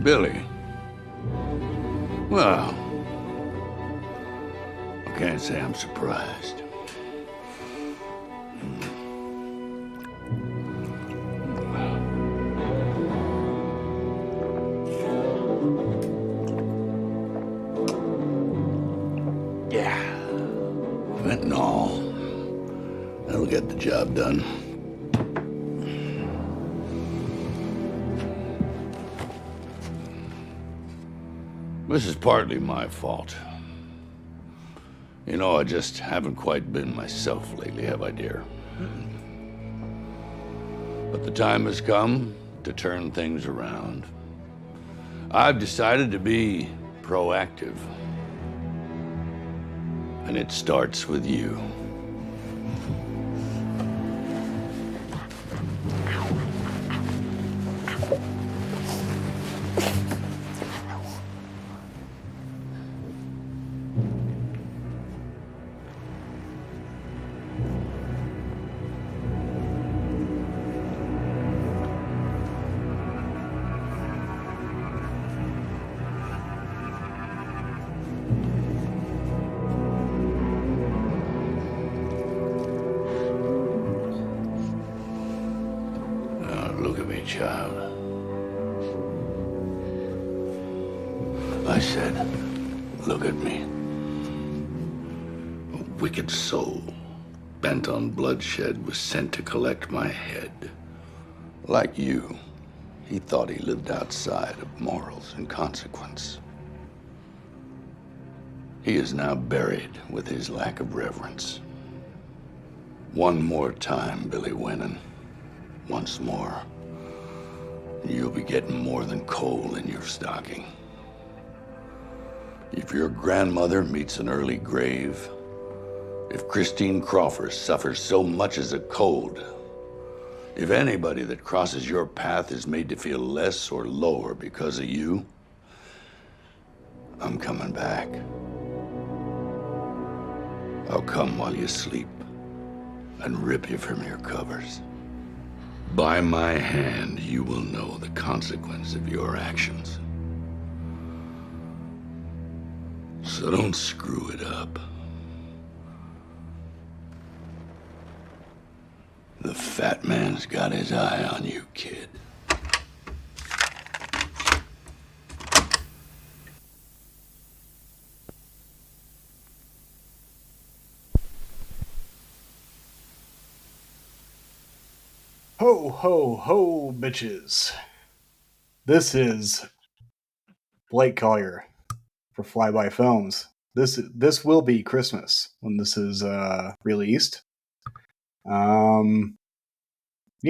Billy. Well, I can't say I'm surprised. Yeah. Fentanyl. That'll get the job done. This is partly my fault. You know, I just haven't quite been myself lately, have I, dear? But the time has come to turn things around. I've decided to be proactive. And it starts with you. Look at me, child. I said, look at me. A wicked soul, bent on bloodshed, was sent to collect my head. Like you, he thought he lived outside of morals and consequence. He is now buried with his lack of reverence. One more time, Billy Winnan. Once more. You'll be getting more than coal in your stocking. If your grandmother meets an early grave, if Christine Crawford suffers so much as a cold, if anybody that crosses your path is made to feel less or lower because of you, I'm coming back. I'll come while you sleep and rip you from your covers. By my hand, you will know the consequence of your actions. So don't screw it up. The fat man's got his eye on you, kid. Ho, ho, ho, bitches. This is Blake Collier for Flyby Films. This will be Christmas when this is released. You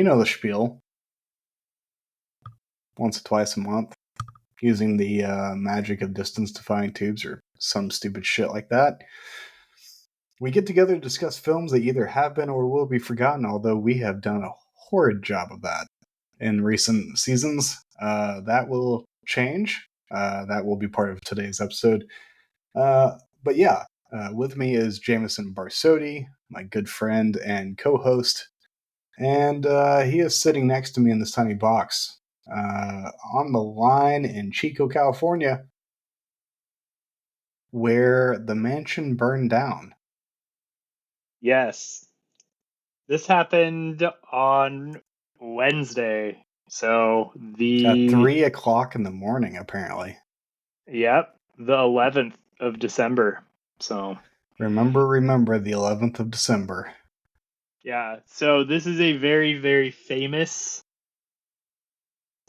know the spiel. Once or twice a month, using the magic of distance-defying tubes or some stupid shit like that. We get together to discuss films that either have been or will be forgotten, although we have done a horrid job of that in recent seasons. That will change. That will be part of today's episode. But yeah, with me is Jamison Barsotti, my good friend and co-host. And he is sitting next to me in this tiny box on the line in Chico, California, where the mansion burned down. Yes. This happened on Wednesday. So At 3 o'clock in the morning, apparently. Yep, the 11th of December. So remember the 11th of December. Yeah, so this is a very, very famous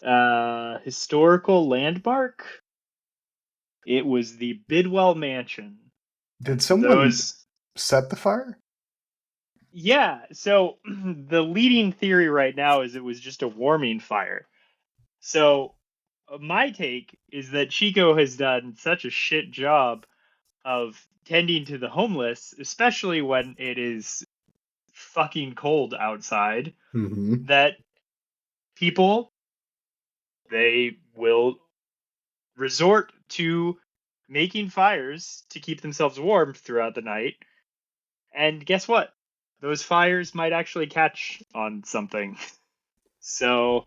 historical landmark. It was the Bidwell Mansion. Did someone set the fire? Yeah, so the leading theory right now is it was just a warming fire. So my take is that Chico has done such a shit job of tending to the homeless, especially when it is fucking cold outside, that people, they will resort to making fires to keep themselves warm throughout the night. And guess what? Those fires might actually catch on something. So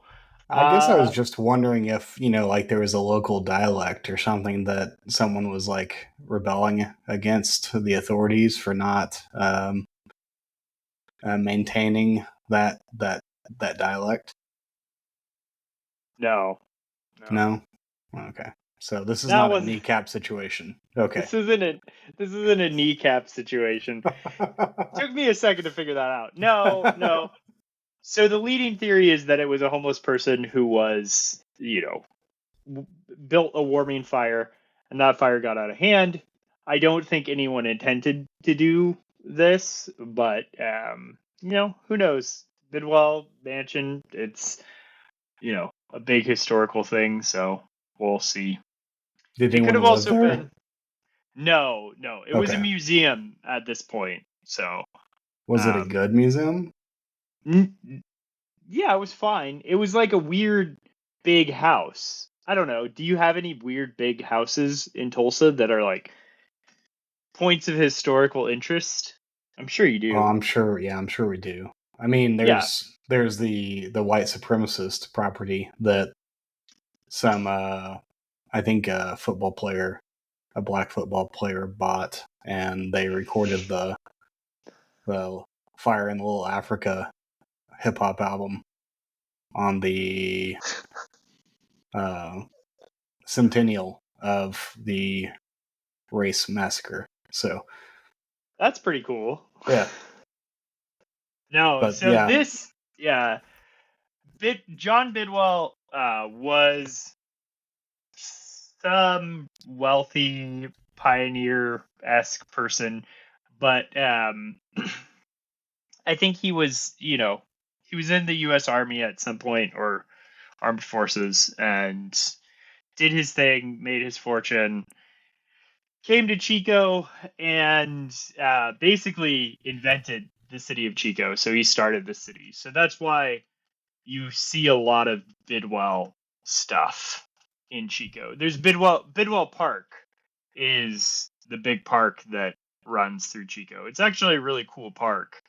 I guess I was just wondering if, like there was a local dialect or something that someone was like rebelling against the authorities for not maintaining that dialect. No. No? Okay. So this is That not a was kneecap situation. Okay. this isn't a kneecap situation. Took me a second to figure that out. No. So the leading theory is that it was a homeless person who was, built a warming fire, and that fire got out of hand. I don't think anyone intended to do this, but who knows? Bidwell Mansion, it's a big historical thing, so we'll see. Did It could anyone have live also there? been no. It was a Okay. museum at this point, so Was it a good museum? yeah, it was fine. It was like a weird big house. I don't know. Do you have any weird big houses in Tulsa that are like points of historical interest? I'm sure you Oh, do. I'm sure. Yeah, I'm sure we do. I mean, Yeah. there's the white supremacist property that some I think a black football player bought, and they recorded the Fire in Little Africa hip hop album on the centennial of the race massacre. So That's pretty cool. yeah, No, but so yeah, John Bidwell was some wealthy pioneer-esque person, but I think he was, he was in the U.S. Army at some point or armed forces and did his thing, made his fortune, came to Chico and basically invented the city of Chico. So he started the city. So that's why you see a lot of Bidwell stuff in Chico. There's Bidwell Park is the big park that runs through Chico. It's actually a really cool park.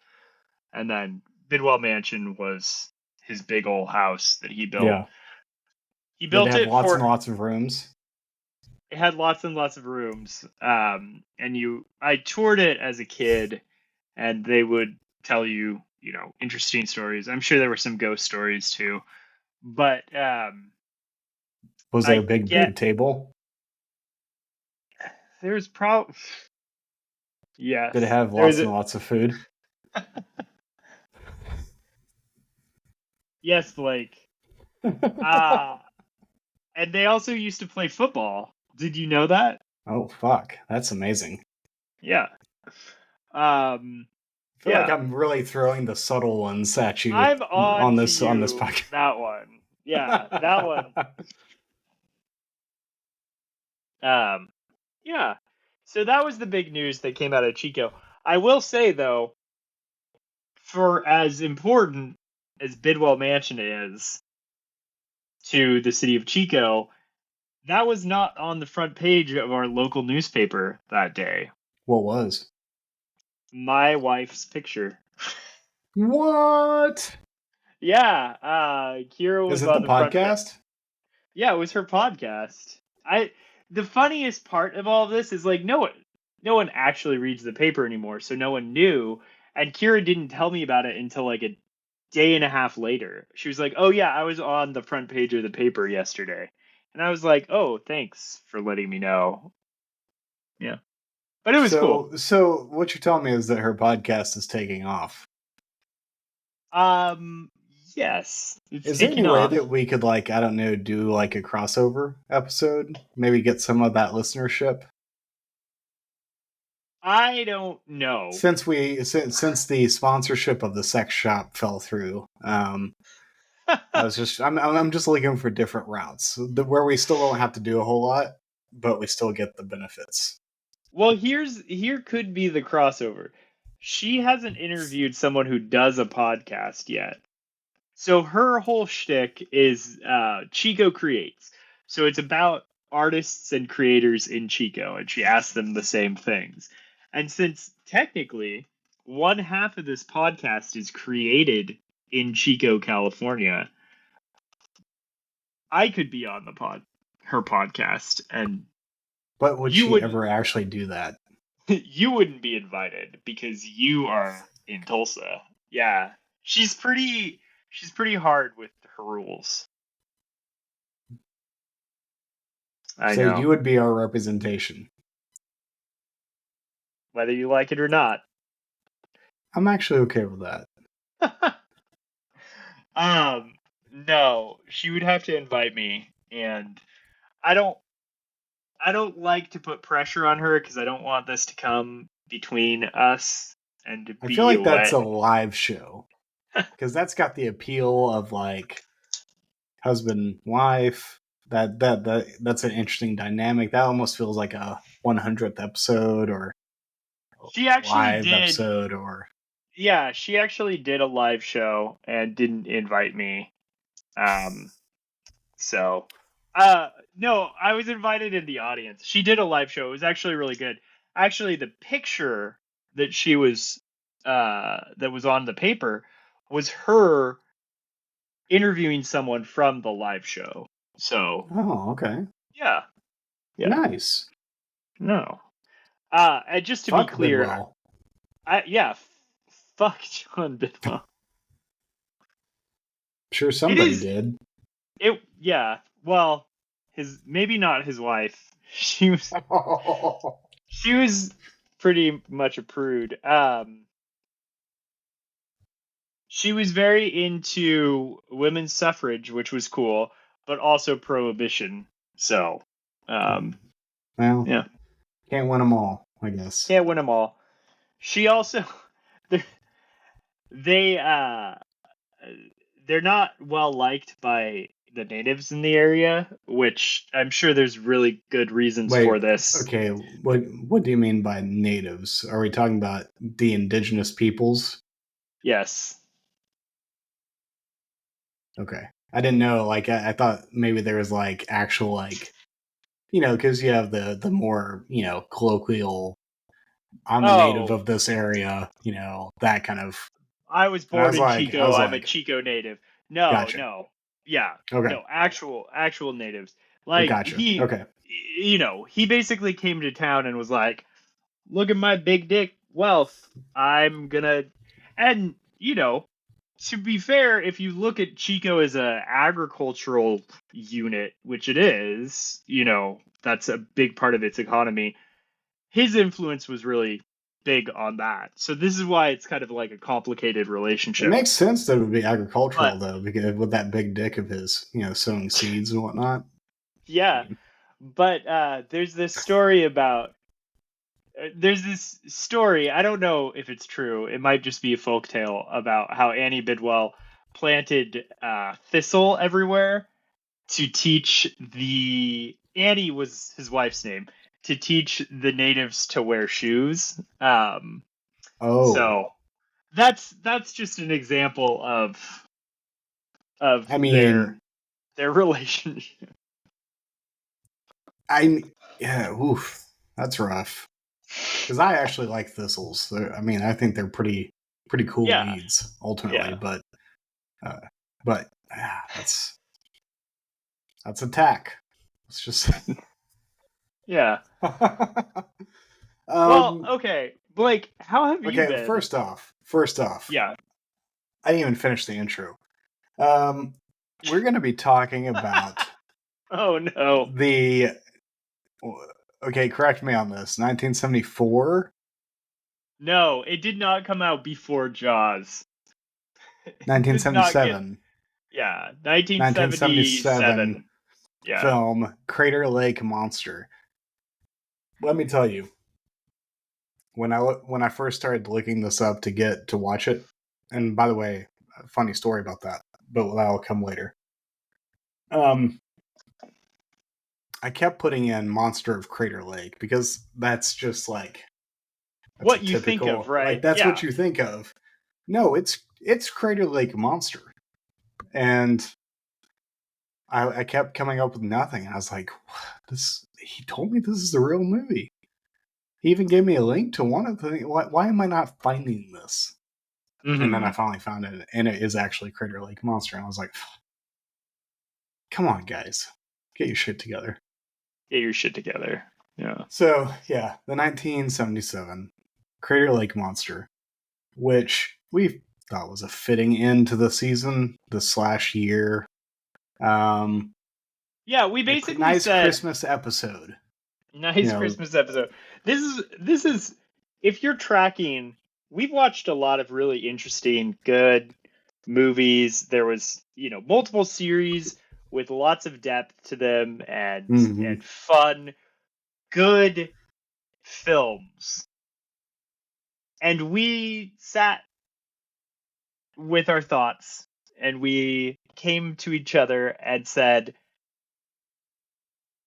And then Bidwell Mansion was his big old house that he built. yeah. He Did it built have it lots for and lots of rooms? it had lots and lots of rooms. And I toured it as a kid, and they would tell you, interesting stories. I'm sure there were some ghost stories too, but Was there a I big get big table? there's yes, Did it have there's lots and lots of food? yes, Blake. Uh and they also used to play football. Did you know that? Oh fuck, that's amazing. Yeah. Um I feel like yeah. I'm really throwing the subtle ones at you I'm on on to this you podcast. that one. Yeah, that one. Yeah. So that was the big news that came out of Chico. I will say though, for as important as Bidwell Mansion is to the city of Chico, that was not on the front page of our local newspaper that day. What was? My wife's picture. What? Yeah, Kira Is was it the on the front page. podcast? Yeah, it was her podcast. The funniest part of all of this is like no one actually reads the paper anymore, so no one knew. And Kira didn't tell me about it until like a day and a half later. She was like, "Oh yeah, I was on the front page of the paper yesterday," and I was like, "Oh, thanks for letting me know." Yeah, but it was cool. So what you're telling me is that her podcast is taking off. Um, yes, it's Is there any taking way off. that we could like, I don't know, do like a crossover episode? Maybe get some of that listenership? I don't know. Since the sponsorship of the sex shop fell through, I'm just looking for different routes where we still don't have to do a whole lot, but we still get the benefits. Well, here could be the crossover. She hasn't interviewed someone who does a podcast yet. So her whole shtick is Chico Creates. So it's about artists and creators in Chico, and she asks them the same things. And since technically one half of this podcast is created in Chico, California, I could be on her podcast, and But would you she would ever actually do that? you wouldn't be invited because you are in Tulsa. Yeah, she's pretty hard with her rules. I So know. you would be our representation. Whether you like it or not. I'm actually okay with that. No, she would have to invite me, and I don't like to put pressure on her because I don't want this to come between us and to I be feel like that's wet. a live show. Because that's got the appeal of like husband, wife. That's an interesting dynamic. That almost feels like a 100th episode or She actually live did. episode or Yeah, she actually did a live show and didn't invite me. So, no, I was invited in the audience. She did a live show. It was actually really good. Actually, the picture that she was, that was on the paper was her interviewing someone from the live show. So, oh, okay. yeah. Nice. No. And just to be Fuck clear, Bidwell. fuck John Bidwell. Sure somebody is- did. Well, maybe not his wife. She was pretty much a prude. She was very into women's suffrage, which was cool, but also prohibition. So, well, yeah, can't win them all, I guess. can't win them all. She also, they're not well liked by the natives in the area, which I'm sure there's really good reasons for this. Okay, what do you mean by natives? Are we talking about the indigenous peoples? Yes. Okay. I didn't know, like, I thought maybe there was, like, actual, like, because you have the more, colloquial, I'm a native of this area, that kind of... I was And I born was in like- Chico. I was I'm a like- Chico native. No, Gotcha. no. Yeah. Okay. No, actual natives. Like, Gotcha. he, Okay. he basically came to town and was like, look at my big dick wealth. I'm gonna, and, to be fair, if you look at Chico as a agricultural unit, which it is, that's a big part of its economy, his influence was really big on that. So this is why it's kind of like a complicated relationship. It makes sense that it would be agricultural, though, because with that big dick of his, sowing seeds and whatnot. Yeah. But there's this story, I don't know if it's true, it might just be a folktale, about how Annie Bidwell planted thistle everywhere to teach Annie was his wife's name, to teach the natives to wear shoes. So that's just an example of their relationship. Oof, that's rough. Because I actually like thistles. I think they're pretty cool weeds ultimately. But that's attack. It's just yeah. Well, okay, Blake, how have you been? First off, yeah, I didn't even finish the intro. We're going to be talking about oh no, correct me on this, 1974? No, it did not come out before Jaws. 1977. Yeah, 1977. Yeah. Film Crater Lake Monster. Let me tell you, when I first started looking this up to get to watch it, and by the way, a funny story about that, but that'll come later. I kept putting in Monster of Crater Lake because that's just like what you think of, right? Like, that's what you think of. No, it's Crater Lake Monster, and I kept coming up with nothing. And I was like, this. He told me this is the real movie. He even gave me a link to one of the. Why am I not finding this? Mm-hmm. And then I finally found it, and it is actually Crater Lake Monster. And I was like, come on, guys. Get your shit together. Get your shit together. Yeah. So, yeah, the 1977 Crater Lake Monster, which we thought was a fitting end to the season, the slash year. Yeah, we basically nice said Christmas episode. nice Christmas episode. This is if you're tracking, we've watched a lot of really interesting, good movies. There was, multiple series with lots of depth to them and fun, good films. And we sat with our thoughts and we came to each other and said,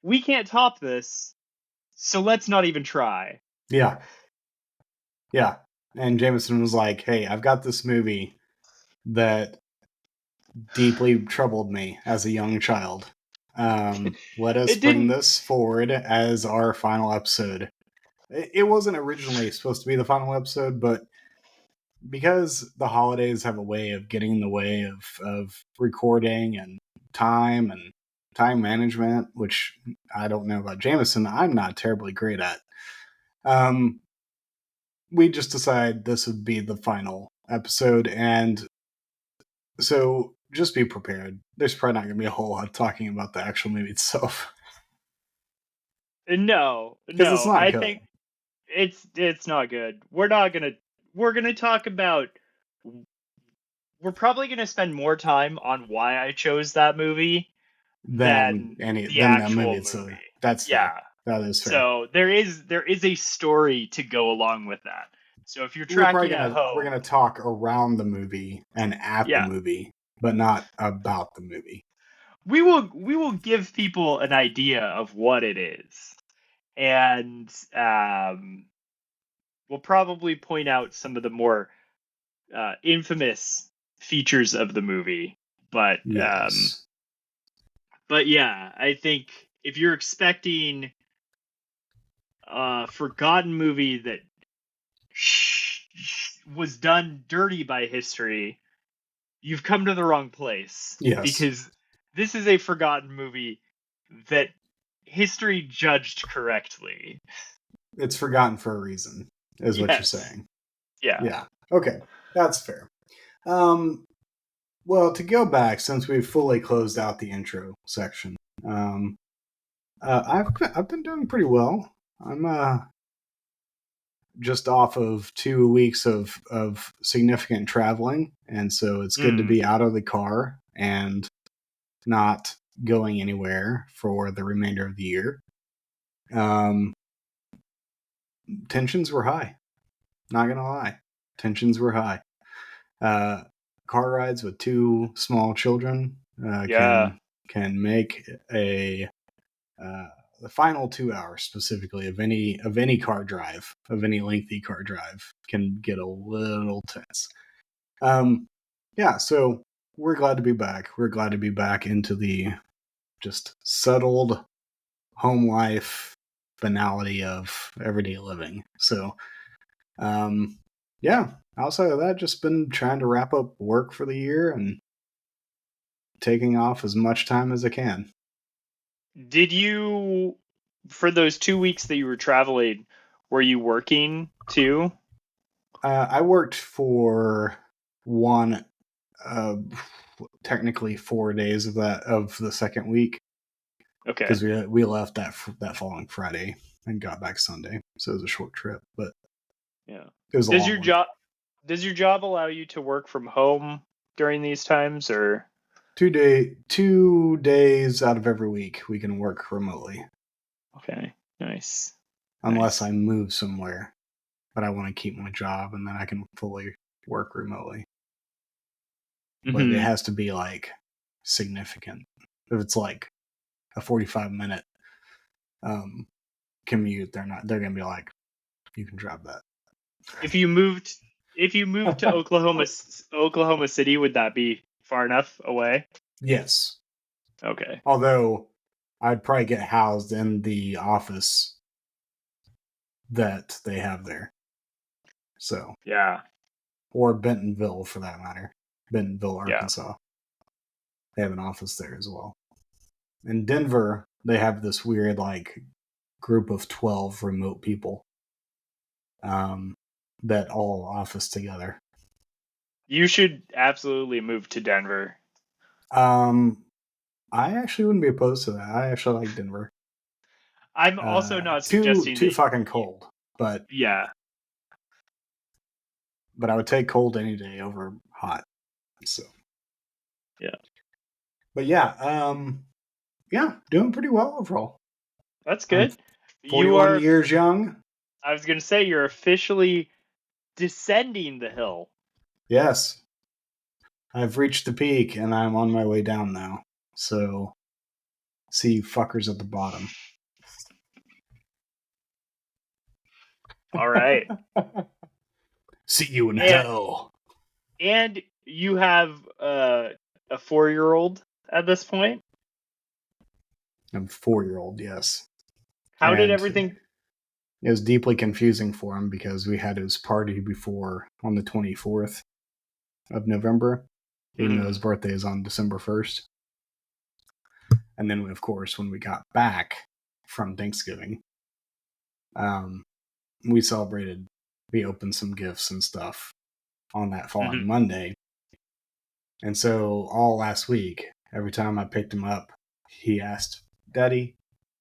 we can't top this, so let's not even try. Yeah. Yeah. And Jameson was like, hey, I've got this movie that deeply troubled me as a young child. Let us bring this forward as our final episode. It wasn't originally supposed to be the final episode, but because the holidays have a way of getting in the way of recording and time management, which I don't know about Jameson, I'm not terribly great at. We just decided this would be the final episode, and so just be prepared. There's probably not going to be a whole lot talking about the actual movie itself. No, it's not I good. think it's not good. We're gonna talk about. We're probably gonna spend more time on why I chose that movie than the actual movie. That's fair. That is fair. So there is a story to go along with that. So if you're tracking at home, we're gonna talk around the movie and at the movie, but not about the movie. We will give people an idea of what it is, and we'll probably point out some of the more infamous features of the movie. But yes. But yeah, I think if you're expecting a forgotten movie that was done dirty by history, you've come to the wrong place. Yes. Because this is a forgotten movie that history judged correctly. It's forgotten for a reason, is what you're saying. Yeah. Yeah. Okay. That's fair. Well, to go back, since we've fully closed out the intro section, I've been doing pretty well. I'm just off of 2 weeks of significant traveling, and so it's good to be out of the car and not going anywhere for the remainder of the year. Tensions were high. Not gonna lie, tensions were high. Car rides with 2 small children can make the final 2 hours specifically of any car drive, of any lengthy car drive, can get a little tense. Yeah, so we're glad to be back. We're glad to be back into the just settled home life banality of everyday living. So, yeah, outside of that, just been trying to wrap up work for the year and taking off as much time as I can. Did you, for those 2 weeks that you were traveling, were you working too? I worked for one, technically 4 days of the second week. Okay. Because we left that following Friday and got back Sunday, so it was a short trip. But yeah, it was does your job allow you to work from home during these times, or 2 days out of every week we can work remotely? Okay, nice. Unless I move somewhere, but I want to keep my job, and then I can fully work remotely. Mm-hmm. But it has to be like significant. If it's like a 45-minute commute, they're gonna be like, you can drop that. If you moved to Oklahoma City, would that be far enough away? Yes. Okay. Although I'd probably get housed in the office that they have there. So yeah. Or Bentonville, for that matter. Bentonville, Arkansas. Yeah. They have an office there as well. In Denver, they have this weird group of 12 remote people that all office together. You should absolutely move to Denver. I actually wouldn't be opposed to that. I actually like Denver. I'm also not too suggesting fucking cold, but yeah. But I would take cold any day over hot. So yeah. But yeah, doing pretty well overall. That's good. I'm 41 years young. I was going to say you're officially descending the hill. Yes. I've reached the peak and I'm on my way down now. So see you fuckers at the bottom. All right. See you in hell. And you have a 4-year-old at this point? I'm a 4-year-old, yes. How did everything... It was deeply confusing for him because we had his party before on the 24th of November, even though his birthday is on December 1st. And then, of course, when we got back from Thanksgiving, we celebrated. We opened some gifts and stuff on that following Monday. And so all last week, every time I picked him up, he asked, "Daddy,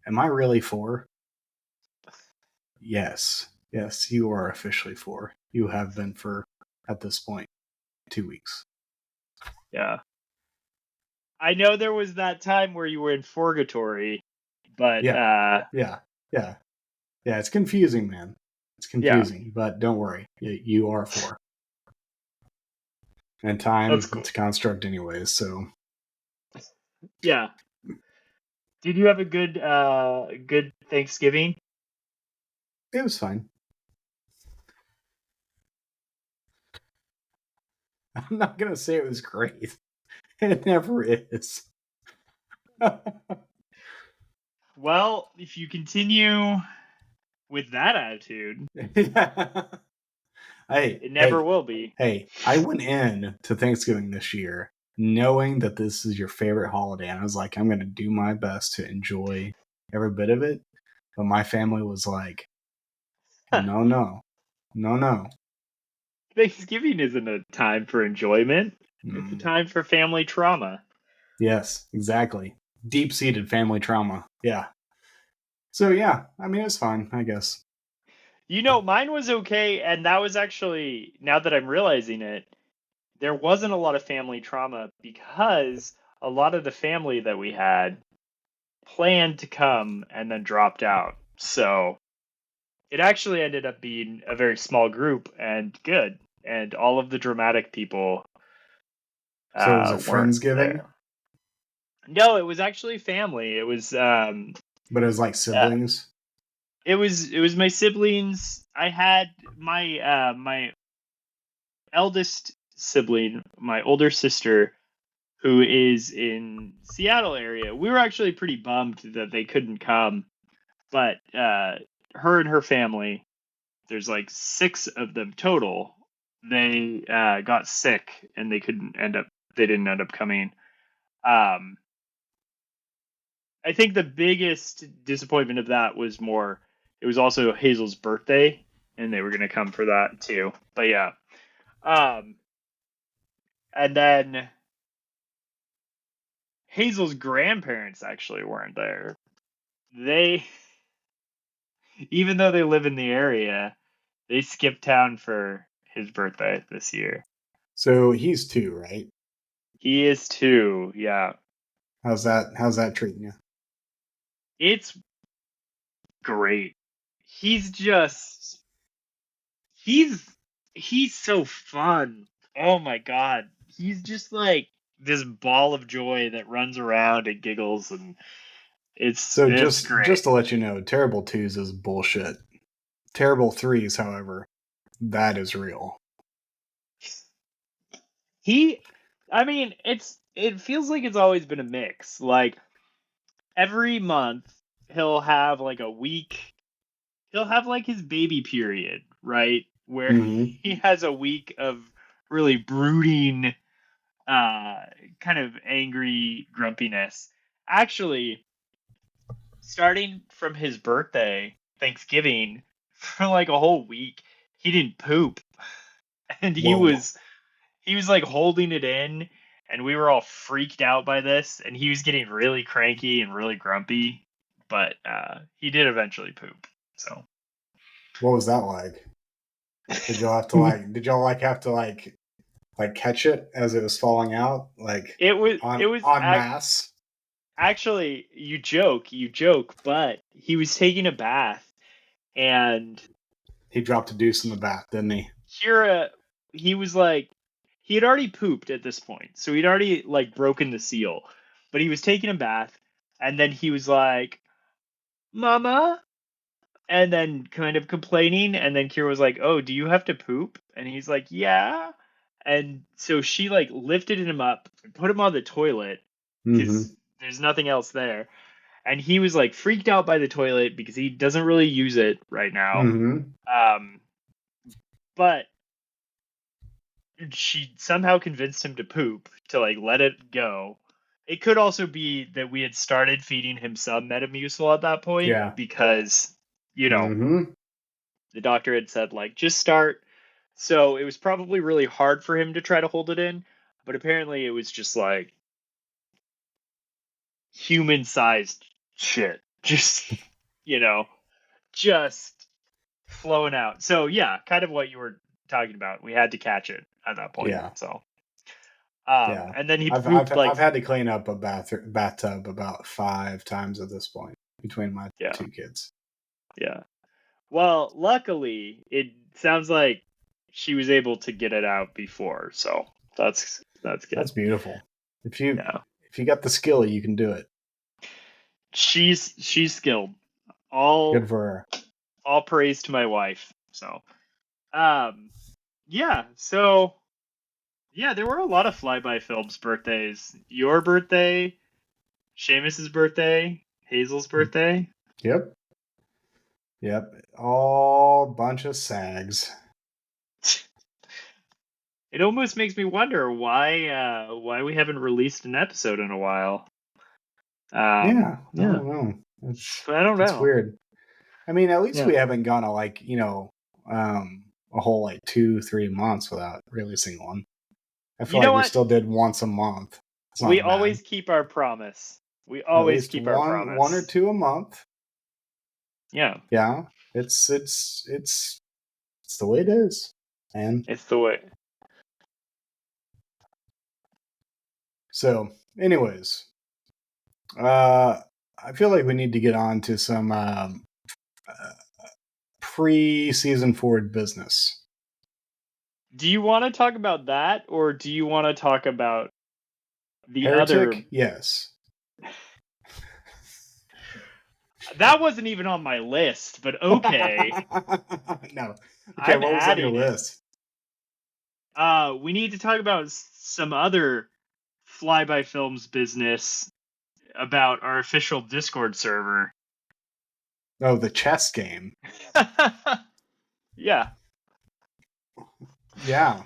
am I really 4?" Yes, you are officially 4. You have been for, at this point, 2 weeks. Yeah. I know there was that time where you were in purgatory, but yeah, it's confusing, man. It's confusing, but don't worry, you are 4. And time, it's a construct anyways, so. Yeah. Did you have a good Thanksgiving? It was fine. I'm not going to say it was great. It never is. Well, if you continue with that attitude, it never will be. Hey, I went in to Thanksgiving this year knowing that this is your favorite holiday, and I was like, I'm going to do my best to enjoy every bit of it. But my family was like, no. Thanksgiving isn't a time for enjoyment. It's a time for family trauma. Yes, exactly. Deep-seated family trauma. Yeah. So, yeah, I mean, it's fine, I guess. You know, mine was okay, and that was actually, now that I'm realizing it, there wasn't a lot of family trauma because a lot of the family that we had planned to come and then dropped out. So it actually ended up being a very small group and good. And all of the dramatic people. So it was a Friendsgiving? There. No, it was actually family. It was. But it was like siblings? It was my siblings. I had my eldest sibling, my older sister, who is in Seattle area. We were actually pretty bummed that they couldn't come, but her and her family, there's like 6 of them total. They got sick and they didn't end up coming. I think the biggest disappointment of that was it was also Hazel's birthday and they were going to come for that too. But yeah. And then Hazel's grandparents actually weren't there. They, even though they live in the area, they skipped town for his birthday this year. So he's 2, right? He is 2, yeah. How's that treating you? It's great. He's so fun. Oh my god. He's just like this ball of joy that runs around and giggles, and it's great. Just to let you know, Terrible 2s is bullshit. Terrible 3s, however, that is real. It feels like it's always been a mix. Like every month he'll have like a week. He'll have like his baby period, right? Where he has a week of really brooding, kind of angry grumpiness. Actually, starting from his birthday, Thanksgiving, for like a whole week, he didn't poop. And Whoa. he was like holding it in, and we were all freaked out by this, and he was getting really cranky and really grumpy, but he did eventually poop. So What was that like? Did y'all have to like catch it as it was falling out? Like it was en masse? actually, you joke, but he was taking a bath, and He dropped a deuce in the bath, didn't he? Kira, he was like, he had already pooped at this point, so he'd already like broken the seal, but he was taking a bath, and then he was like, "Mama," and then kind of complaining, and then Kira was like, "Oh, do you have to poop?" And he's like, "Yeah," and so she like lifted him up and put him on the toilet because there's nothing else there, and he was like freaked out by the toilet because he doesn't really use it right now. But she somehow convinced him to poop, to like let it go. It could also be that we had started feeding him some Metamucil at that point, Yeah. because the doctor had said like just start. So it was probably really hard for him to try to hold it in, but apparently it was just like human-sized shit, just just flowing out. So yeah, kind of what you were talking about. We had to catch it at that point. Yeah. So Yeah. and then he I've pooped like I've had to clean up a bathtub about 5 times at this point between my 2 kids. Yeah. Well, luckily, it sounds like she was able to get it out before, so that's good. That's beautiful. If you got the skill, you can do it. She's skilled. All good for her. All praise to my wife. So, yeah. So, yeah, there were a lot of Flyby Films birthdays. Your birthday, Seamus's birthday, Hazel's birthday. Yep. All bunch of sags. It almost makes me wonder why we haven't released an episode in a while. I don't know. I don't know. It's weird. I mean, at least we haven't gone a whole like 2-3 months without releasing one. I feel like we still did once a month. We always keep our promise. We always keep our promise. 1 or 2 a month. Yeah. Yeah. It's the way it is, man. It's the way. So, anyways, I feel like we need to get on to some pre-season forward business. Do you want to talk about that, or do you want to talk about the Heretic? other? Yes. That wasn't even on my list, but okay. No. Okay, what was on your list? We need to talk about some other Flyby Films business about our official Discord server. Oh, the chess game. Yeah. Yeah.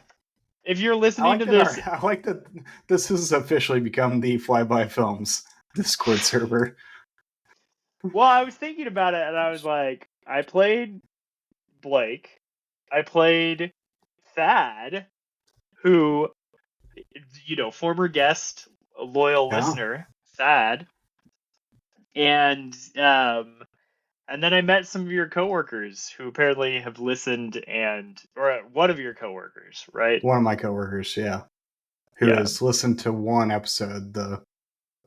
If you're listening to this... I like that this has officially become the Flyby Films Discord server. Well, I was thinking about it, and I was like, I played Blake. I played Thad, who, former guest, a loyal listener, Thad. And then I met some of your coworkers who apparently have listened, or one of your coworkers, right? One of my coworkers, yeah. Who has listened to one episode, the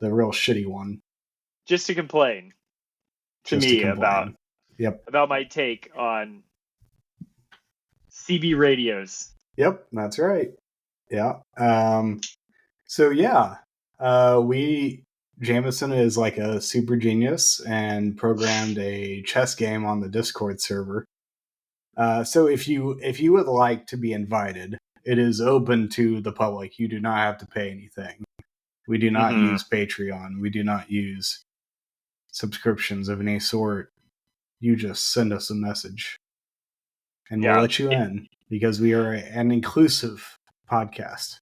real shitty one. Just to complain to me about my take on CB radios. Yep, that's right. Yeah. So yeah, Jameson is like a super genius and programmed a chess game on the Discord server. So if you would like to be invited, it is open to the public. You do not have to pay anything. We do not use Patreon. We do not use subscriptions of any sort. You just send us a message and we'll let you in, because we are an inclusive podcast.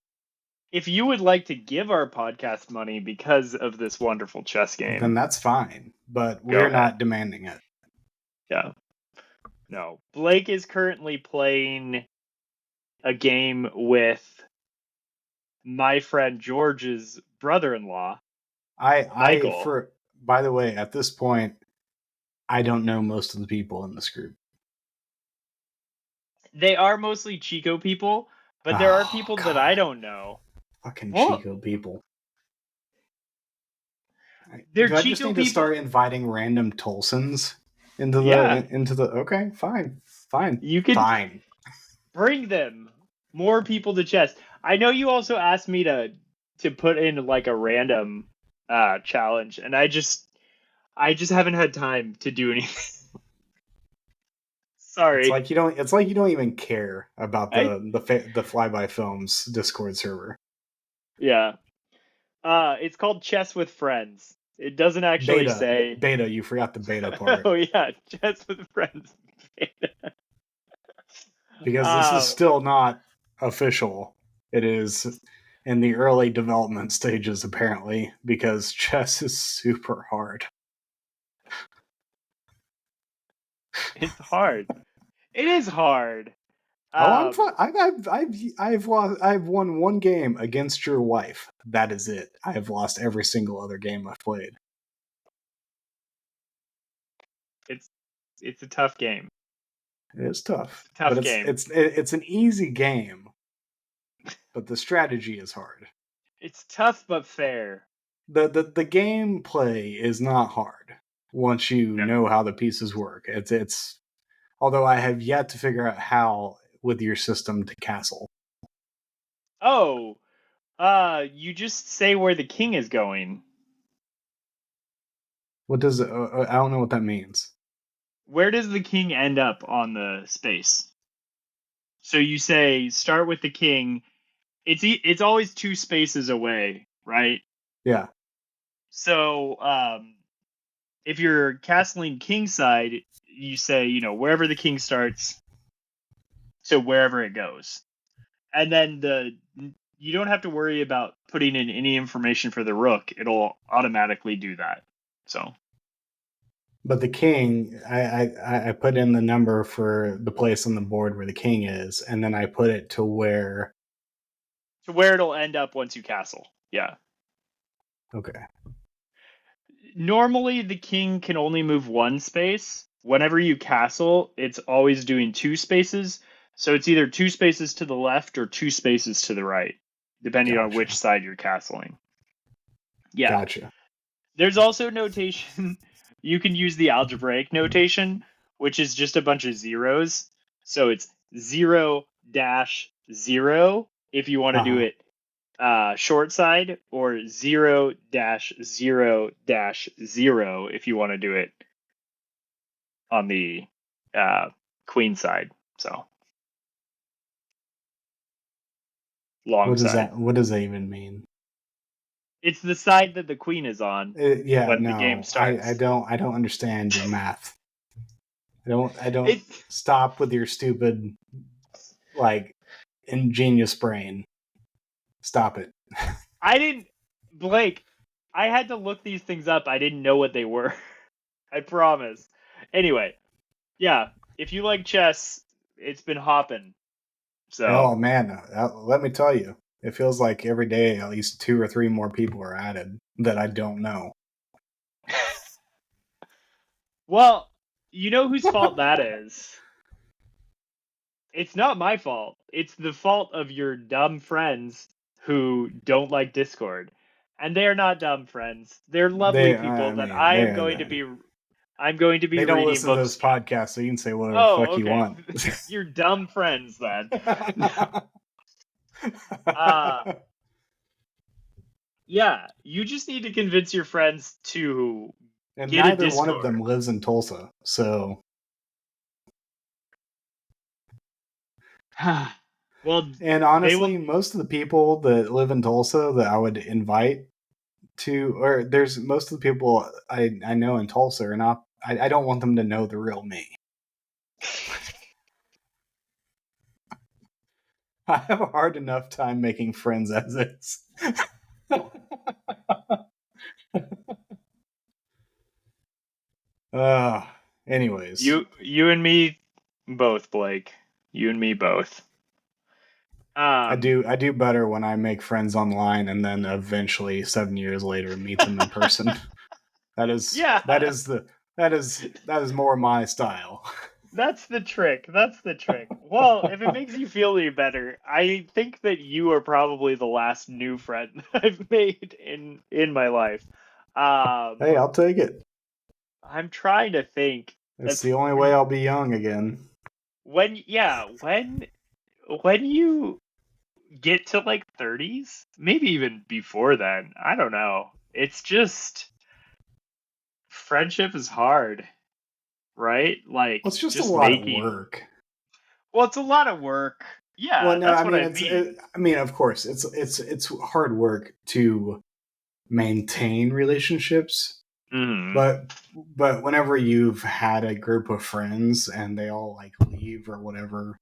if you would like to give our podcast money because of this wonderful chess Then game, that's fine, but Go we're ahead. not demanding it. Yeah. No. Blake is currently playing a game with my friend George's brother-in-law, Michael. By the way, at this point, I don't know most of the people in this group. They are mostly Chico people, but there are people that I don't know. Fucking What? Chico people. They're Do I Chico just need people. to start inviting random Tulsans into the Yeah. Okay, fine. You could Fine. bring them more people to chess. I know you also asked me to put in like a random challenge, and I just haven't had time to do anything. Sorry. It's like you don't even care about the Flyby Films Discord server. Yeah. It's called Chess with Friends. It doesn't actually say beta. You forgot the beta part. Oh yeah, Chess with Friends. Beta. Because this is still not official. It is in the early development stages, apparently, because chess is super hard. It's hard. It is hard. I'm fine. I've won one game against your wife. That is it. I have lost every single other game I've played. It's a tough game. It is tough. It's a tough but game. It's an easy game, but the strategy is hard. It's tough but fair. The gameplay is not hard once you know how the pieces work. It's although I have yet to figure out how with your system to castle. Oh, you just say where the king is going. What does I don't know what that means. Where does the king end up on the space? So you say start with the king. It's always 2 spaces away, right? Yeah. So if you're castling king side, you say, wherever the king starts, so wherever it goes. And then you don't have to worry about putting in any information for the rook. It'll automatically do that. So. But the king, I put in the number for the place on the board where the king is, and then I put it to where it'll end up once you castle. Yeah. Okay. Normally, the king can only move 1 space. Whenever you castle, it's always doing 2 spaces. So it's either 2 spaces to the left or 2 spaces to the right, depending on which side you're castling. Yeah. Gotcha. There's also notation. You can use the algebraic notation, which is just a bunch of zeros. So it's 0-0 if you want to do it short side, or 0-0-0 if you want to do it on the queen side. So long side. What does that even mean? It's the side that the queen is on when the game starts. I don't understand your math. I don't stop with your stupid, ingenious brain. Stop it. Blake, I had to look these things up. I didn't know what they were. I promise. Anyway, yeah, if you like chess, it's been hopping. So. Oh man, let me tell you. It feels like every day at least 2 or 3 more people are added that I don't know. Well, you know whose fault that is. It's not my fault. It's the fault of your dumb friends who don't like Discord. And they are not dumb friends. They're lovely people that I'm going to be They don't reading listen books. to this podcast, so you can say whatever the fuck you want. You're dumb friends then. Yeah, you just need to convince your friends to and get neither a Discord. one of them lives in Tulsa, so well, and honestly, most of the people that live in Tulsa that I would invite to, or there's most of the people I know in Tulsa are not. I don't want them to know the real me. I have a hard enough time making friends as is. uh, anyways. You and me both, Blake. You and me both. I do better when I make friends online and then eventually 7 years later meet them in person. That is Yeah. that is more my style. That's the trick. That's the trick. Well, if it makes you feel any better, I think that you are probably the last new friend I've made in my life. Hey, I'll take it. I'm trying to think. It's the only way I'll be young again. When you get to like 30s, maybe even before then, I don't know. It's just friendship is hard, right? Like Well, it's just a lot making. of work. Well, it's a lot of work. Yeah, Well, no, that's I what mean I mean, of course, it's hard work to maintain relationships, Mhm. but whenever you've had a group of friends and they all like leave or whatever,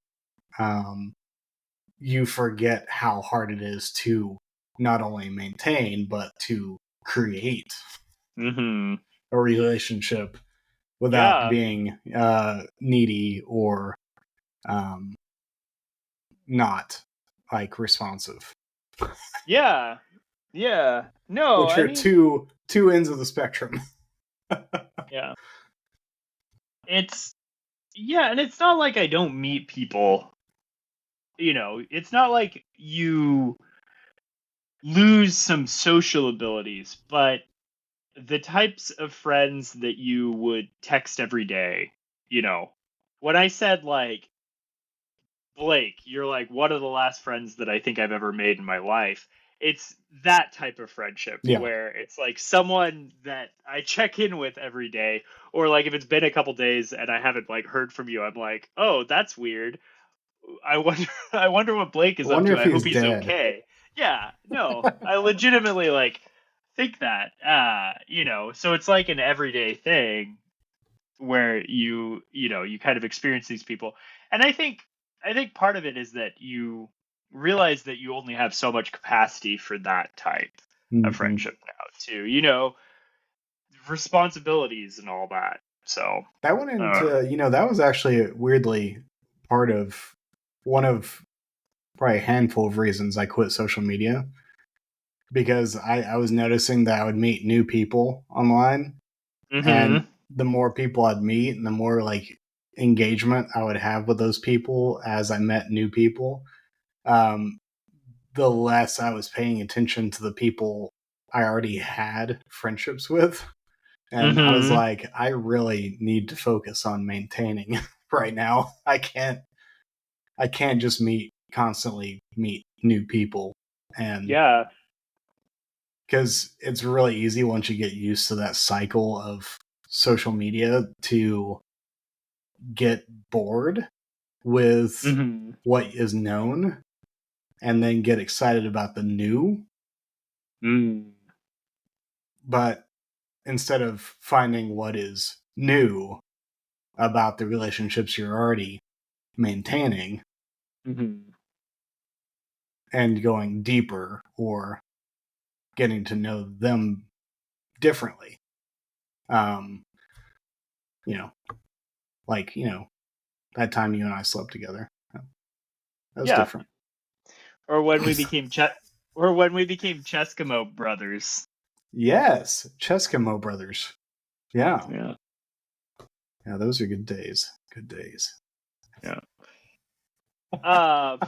you forget how hard it is to not only maintain but to create Mhm. a relationship without Yeah. being needy or um, not like responsive, Yeah. Yeah. No, which I are mean, two ends of the spectrum. yeah. It's yeah, and it's not like I don't meet people. It's not like you lose some social abilities, but the types of friends that you would text every day, when I said like Blake, you're like one of the last friends that I think I've ever made in my life. It's that type of friendship Yeah. where it's like someone that I check in with every day, or like if it's been a couple days and I haven't like heard from you, I'm like, oh, that's weird. I wonder, I wonder what Blake I is up wonder to. if I hope he's he's dead. okay. Yeah, no, I legitimately like think that. So it's like an everyday thing where you kind of experience these people, and I think part of it is that you realize that you only have so much capacity for that type of Mm-hmm. friendship now too, responsibilities and all that. So That went uh, into, that was actually weirdly part of one of probably a handful of reasons I quit social media, because I was noticing that I would meet new people online, and mhm, the more people I'd meet and the more like engagement I would have with those people as I met new people, um, the less I was paying attention to the people I already had friendships with. And I was mhm, like, I really need to focus on maintaining right now. I can't just constantly meet new people. And yeah, because it's really easy once you get used to that cycle of social media to get bored with mhm, what is known and then get excited about the new. mm, But instead of finding what is new about the relationships you're already maintaining mhm, and going deeper or getting to know them differently, um, you know, like, that time you and I slept together. That was yeah, different. or when we became Cheskimo brothers. Yes, Cheskimo brothers. Yeah. Yeah, Yeah, those are good days. Good days. yeah. um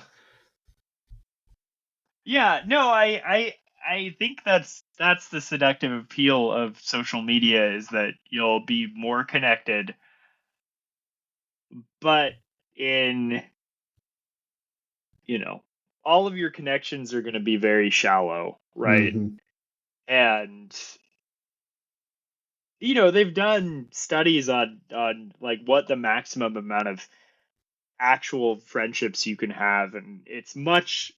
Yeah, no, I think that's the seductive appeal of social media, is that you'll be more connected, but in, you know, all of your connections are going to be very shallow, right? Mm-hmm. And they've done studies on like what the maximum amount of actual friendships you can have, and it's much,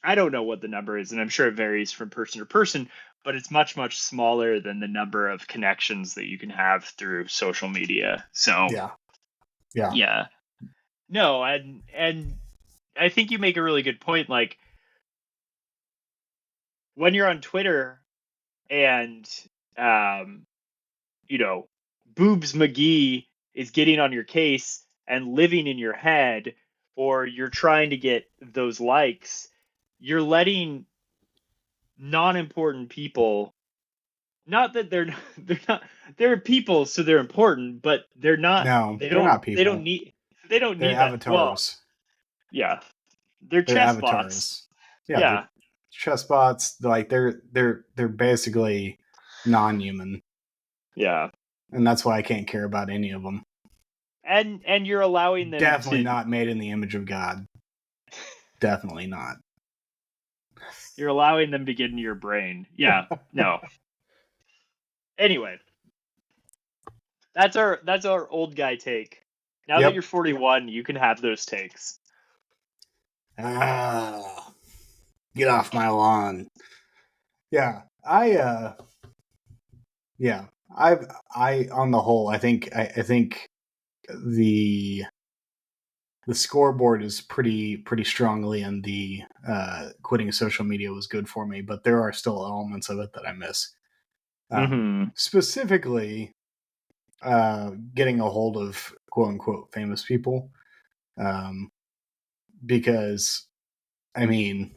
I don't know what the number is, and I'm sure it varies from person to person, but it's much smaller than the number of connections that you can have through social media. So Yeah. Yeah. yeah, no, and I think you make a really good point. Like, when you're on Twitter and, you know, Boobs McGee is getting on your case and living in your head, or you're trying to get those likes, you're letting non-important people, not that they're not, they're people, so they're important, but they're not, No, they're not people. they don't They're need that. Well, avatars. yeah, they're They're chess bots. avatars. Yeah, Yeah. they're chess bots. Like they're basically non-human, Yeah. and that's why I can't care about any of them. And you're allowing them Definitely to not made in the image of God. Definitely not. You're allowing them to get into your brain. Yeah. No. Anyway, that's our old guy take. Now that Yep. you're 41, you can have those takes. Ah, get off my lawn. Yeah, I on the whole, I think the scoreboard is pretty strongly in the quitting social media was good for me, but there are still elements of it that I miss. Specifically, getting a hold of quote unquote famous people, because I mean,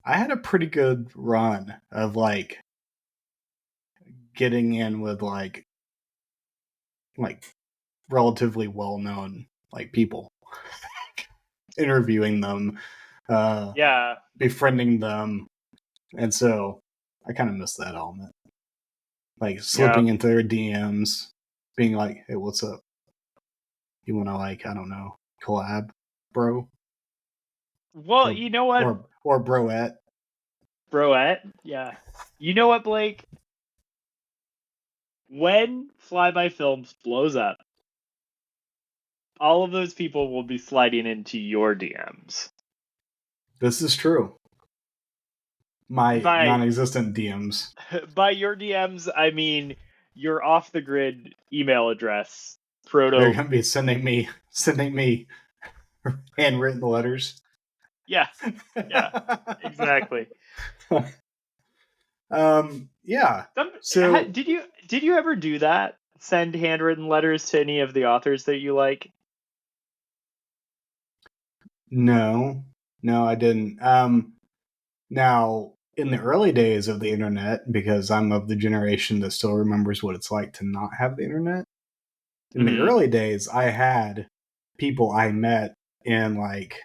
I had a pretty good run of like getting in with like relatively well known like people, interviewing them, befriending them, and so I kind of miss that element. Like slipping into their DMs, being like, "Hey, what's up? You want to like, I don't know, collab, bro?" Well, you know what? Or broette. Broette? Yeah. You know what, Blake? When Fly By Films blows up, all of those people will be sliding into your DMs. This is true. My non-existent DMs. By your DMs, I mean your off-the-grid email address. They're gonna be sending me handwritten letters. Yeah, exactly. Yeah. So did you ever do that? Send handwritten letters to any of the authors that you like? No, I didn't. Now in the early days of the internet, because I'm of the generation that still remembers what it's like to not have the internet. In the early days, I had people I met in like,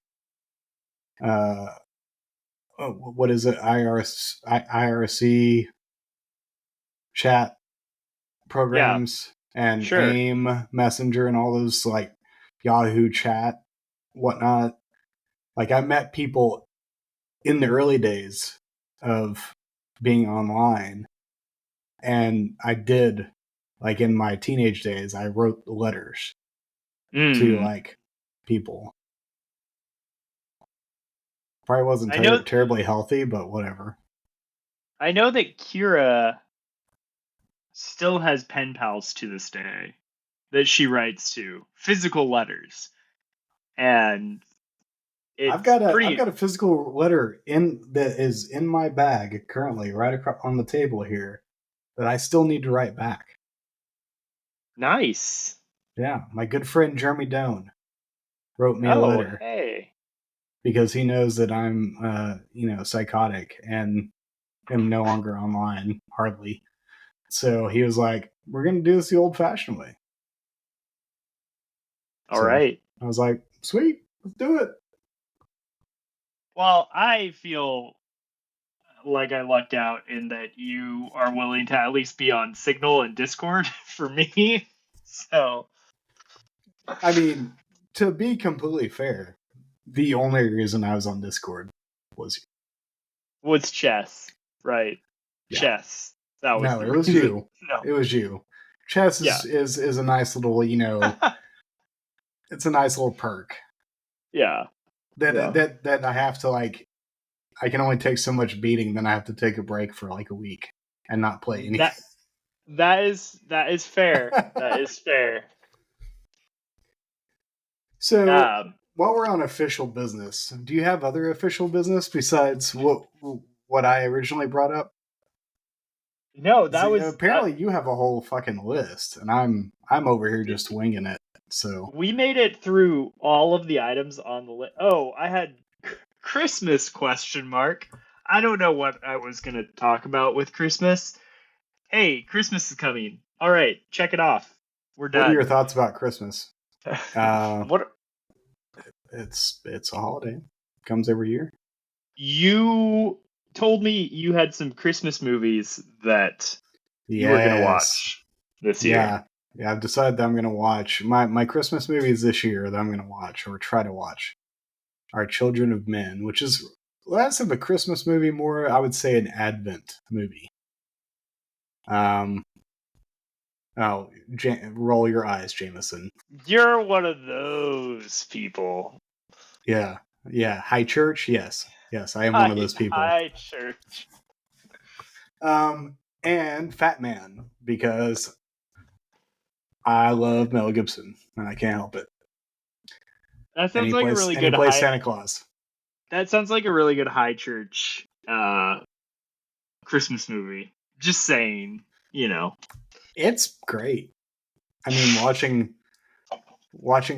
what is it? IRC chat programs and AIM Messenger and all those like Yahoo chat, whatnot. Like I met people in the early days of being online, and I did, like in my teenage days, I wrote letters to like people. Probably wasn't terribly healthy, but whatever. I know that Kira still has pen pals to this day that she writes to, physical letters, and I've got a physical letter that is in my bag currently, right across on the table here, that I still need to write back. Nice. Yeah, my good friend Jeremy Doan wrote me a letter. Hey. Because he knows that I'm, psychotic and am no longer online, hardly. So he was like, "We're gonna do this the old-fashioned way." All right. I was like, "Sweet, let's do it." Well, I feel like I lucked out in that you are willing to at least be on Signal and Discord for me. So, I mean, to be completely fair, the only reason I was on Discord was chess, right? Yeah. Chess. That was it was you. No. It was you. Chess is a nice little, it's a nice little perk. Yeah. That I have to like. I can only take so much beating, then I have to take a break for like a week and not play anything. That is fair. That is fair. So while we're on official business, do you have other official business besides what I originally brought up? No, that See, was apparently you have a whole fucking list, and I'm over here just winging it. So we made it through all of the items on the list. Oh, I had Christmas question mark. I don't know what I was gonna talk about with Christmas. Hey, Christmas is coming. All right, check it off. We're what are your done. thoughts about Christmas? What It's a holiday. Comes every year. you told me you had some Christmas movies that you were gonna watch this year. Yeah, I've decided that I'm gonna watch my Christmas movies this year that I'm gonna watch or try to watch are Children of Men, which is less of a Christmas movie, more I would say an Advent movie. Oh, roll your eyes, Jameson. You're one of those people. Yeah. High church, yes, I am one of those people. High church. And Fatman, because I love Mel Gibson and I can't help it. That sounds like a really good he plays Santa Claus. That sounds like a really good high church Christmas movie. Just saying, It's great. I mean, watching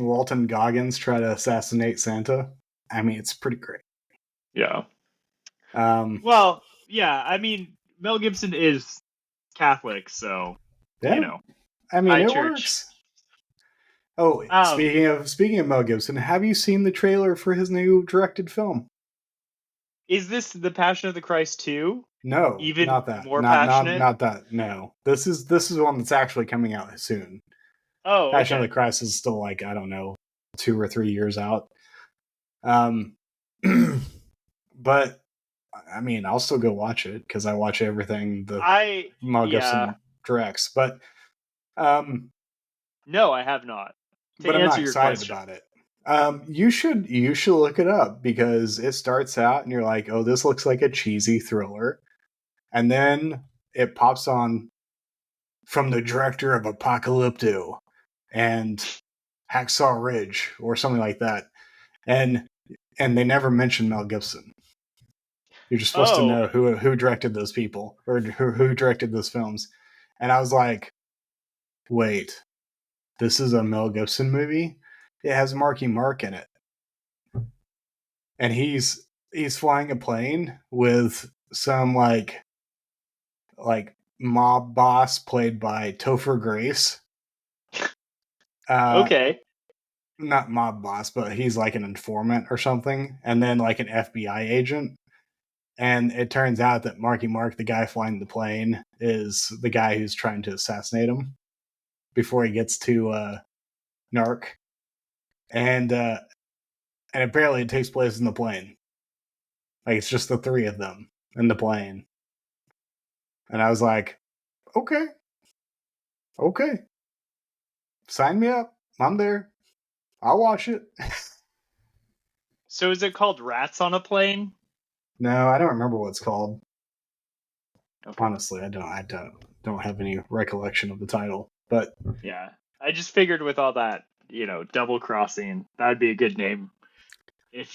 Walton Goggins try to assassinate Santa. I mean, it's pretty great. Yeah. Well, yeah. I mean, Mel Gibson is Catholic, so yeah. I mean, high it church. works. Oh, speaking of Mel Gibson, have you seen the trailer for his new directed film? Is this The Passion of the Christ 2? No, Even not that. more passionate? Not that. No, this is one that's actually coming out soon. Oh, Passion okay. of the Christ is still like, I don't know, 2 or 3 years out. But I mean, I'll still go watch it because I watch everything Mel Gibson directs. But no, I have not. But I'm not excited about it. You should look it up because it starts out and you're like, oh, this looks like a cheesy thriller, and then it pops on from the director of Apocalypto and Hacksaw Ridge or something like that, and they never mention Mel Gibson. You're just supposed to know who directed those people or who directed those films, and I was like, wait, this is a Mel Gibson movie? It has Marky Mark in it. And he's flying a plane with some like mob boss played by Topher Grace. Okay. Not mob boss, but he's like an informant or something, and then like an FBI agent. And it turns out that Marky Mark, the guy flying the plane, is the guy who's trying to assassinate him before he gets to Narc. And apparently it takes place in the plane. Like, it's just the 3 of them in the plane. And I was like, okay. Sign me up. I'm there. I'll watch it. So is it called Rats on a Plane? No, I don't remember what it's called. Okay. Honestly, I don't have any recollection of the title. But yeah, I just figured with all that, double crossing, that'd be a good name. If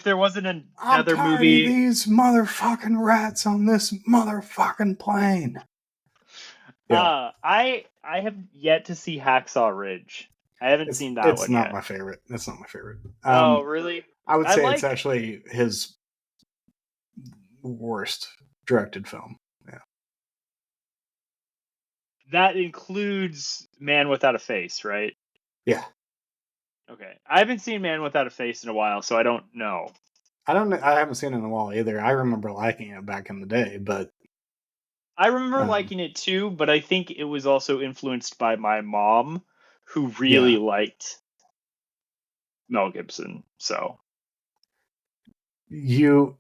there wasn't another movie, of these motherfucking rats on this motherfucking plane. Yeah. I have yet to see Hacksaw Ridge. I haven't seen that one yet. It's not my favorite. It's not my favorite. Oh, really? I would say it's actually his worst directed film. Yeah. That includes Man Without a Face, right? Yeah. Okay. I haven't seen Man Without a Face in a while, so I don't know. I haven't seen it in a while either. I remember liking it back in the day, but I remember liking it too, but I think it was also influenced by my mom, who really liked Mel Gibson. So I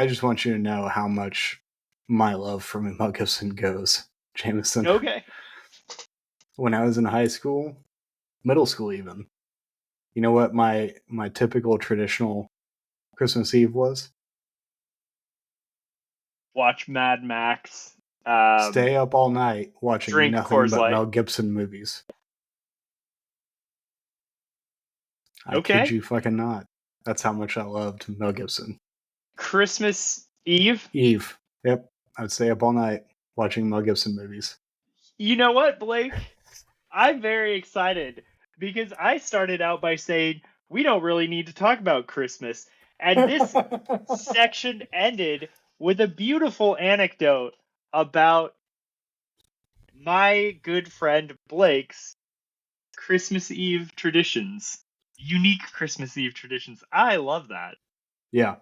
just want you to know how much my love for Mel Gibson goes, Jameson. Okay. When I was in high school, middle school even, you know what my typical traditional Christmas Eve was? Watch Mad Max. Stay up all night watching nothing but Mel Gibson movies. I kid Okay. you fucking not. That's how much I loved Mel Gibson. Christmas Eve. Eve. Yep. I would stay up all night watching Mel Gibson movies. You know what, Blake? I'm very excited because I started out by saying we don't really need to talk about Christmas. And this section ended with a beautiful anecdote about my good friend Blake's Christmas Eve traditions. Unique Christmas Eve traditions. I love that. Yeah.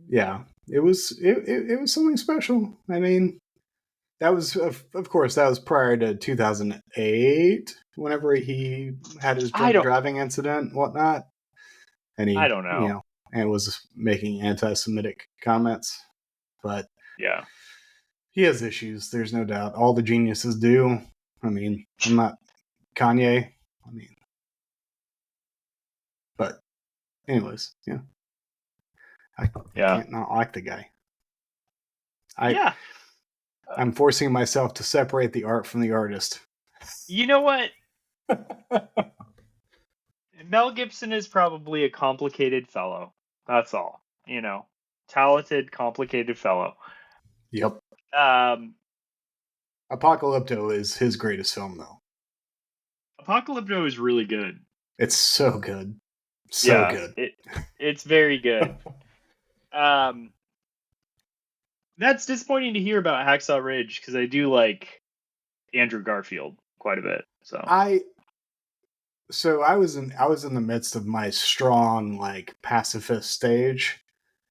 Yeah. It was something special. I mean, that was of course that was prior to 2008 whenever he had his I drunk don't driving incident and whatnot. And I he, don't know. and was making anti-Semitic comments. But Yeah. he has issues, there's no doubt. All the geniuses do. I mean, I'm not Kanye. I mean, but anyways, yeah. I can't not like the guy. I'm forcing myself to separate the art from the artist. You know what? Mel Gibson is probably a complicated fellow. That's all. You know, talented, complicated fellow. Yep. Um, Apocalypto is his greatest film, though. Apocalypto is really good. It's so good. So good. It's very good. That's disappointing to hear about Hacksaw Ridge because I do like Andrew Garfield quite a bit. So I was in the midst of my strong like pacifist stage.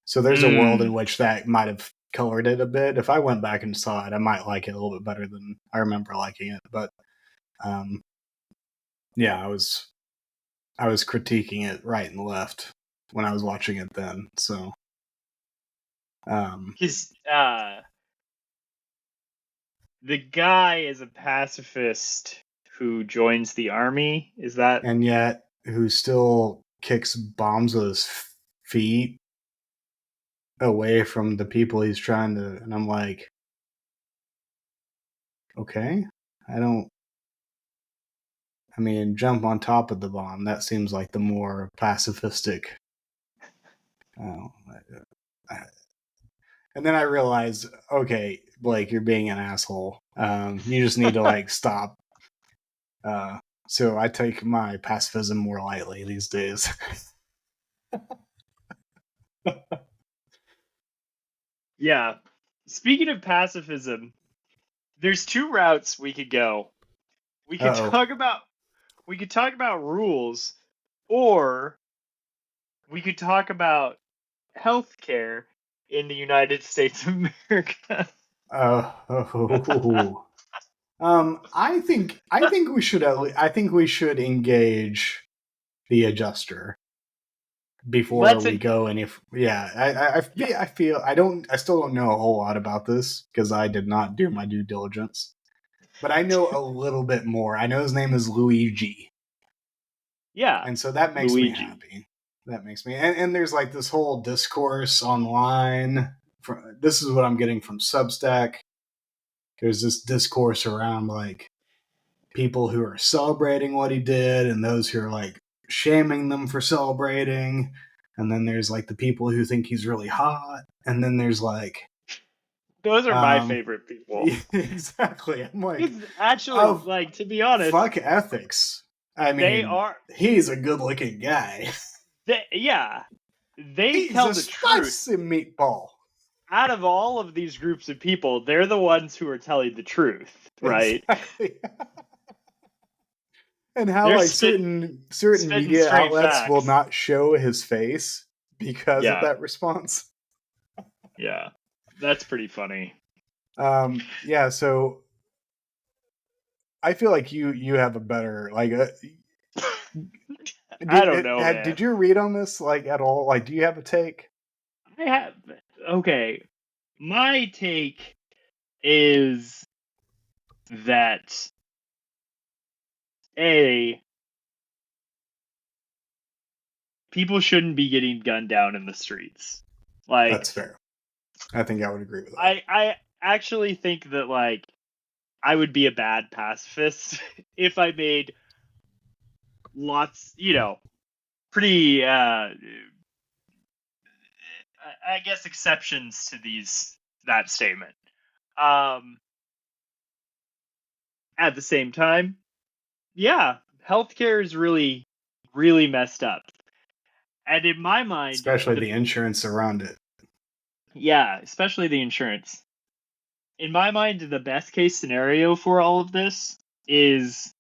So there's a world in which that might have colored it a bit. If I went back and saw it, I might like it a little bit better than I remember liking it. But yeah, I was critiquing it right and left when I was watching it then. So because the guy is a pacifist who joins the army. Is that? And yet, who still kicks bombs with his feet away from the people he's trying to. And I'm like, okay, I mean, jump on top of the bomb. That seems like the more pacifistic. And then I realized, okay, Blake, you're being an asshole. You just need to like stop. So I take my pacifism more lightly these days. Yeah. Speaking of pacifism, there's two routes we could go. We could talk about rules, or we could talk about healthcare in the United States of America. I think we should engage the adjuster before we go any. Yeah, I feel I still don't know a whole lot about this because I did not do my due diligence, but I know a little bit more. I know his name is Luigi. Yeah, and so that makes me happy. That makes me, and there's like this whole discourse online. This is what I'm getting from Substack. There's this discourse around like people who are celebrating what he did and those who are like shaming them for celebrating. And then there's like the people who think he's really hot. And then there's like, those are my favorite people. Exactly. I'm like, it's actually like, to be honest, fuck ethics. I mean, he's a good looking guy. They he's tell a the truth. Spicy meatball. Out of all of these groups of people, they're the ones who are telling the truth, right? Exactly. And how like certain media outlets will not show his face because of that response. Yeah, that's pretty funny. Yeah, so I feel like you have a better like. I don't know. Man. Did you read on this like at all? Like, do you have a take? I have. Okay, my take is that people shouldn't be getting gunned down in the streets. Like, that's fair. I think I would agree with that. I actually think that like I would be a bad pacifist if I made lots, pretty, I guess, exceptions to that statement. At the same time, yeah, healthcare is really, really messed up. And in my mind, especially the insurance around it. Yeah, especially the insurance. In my mind, the best case scenario for all of this is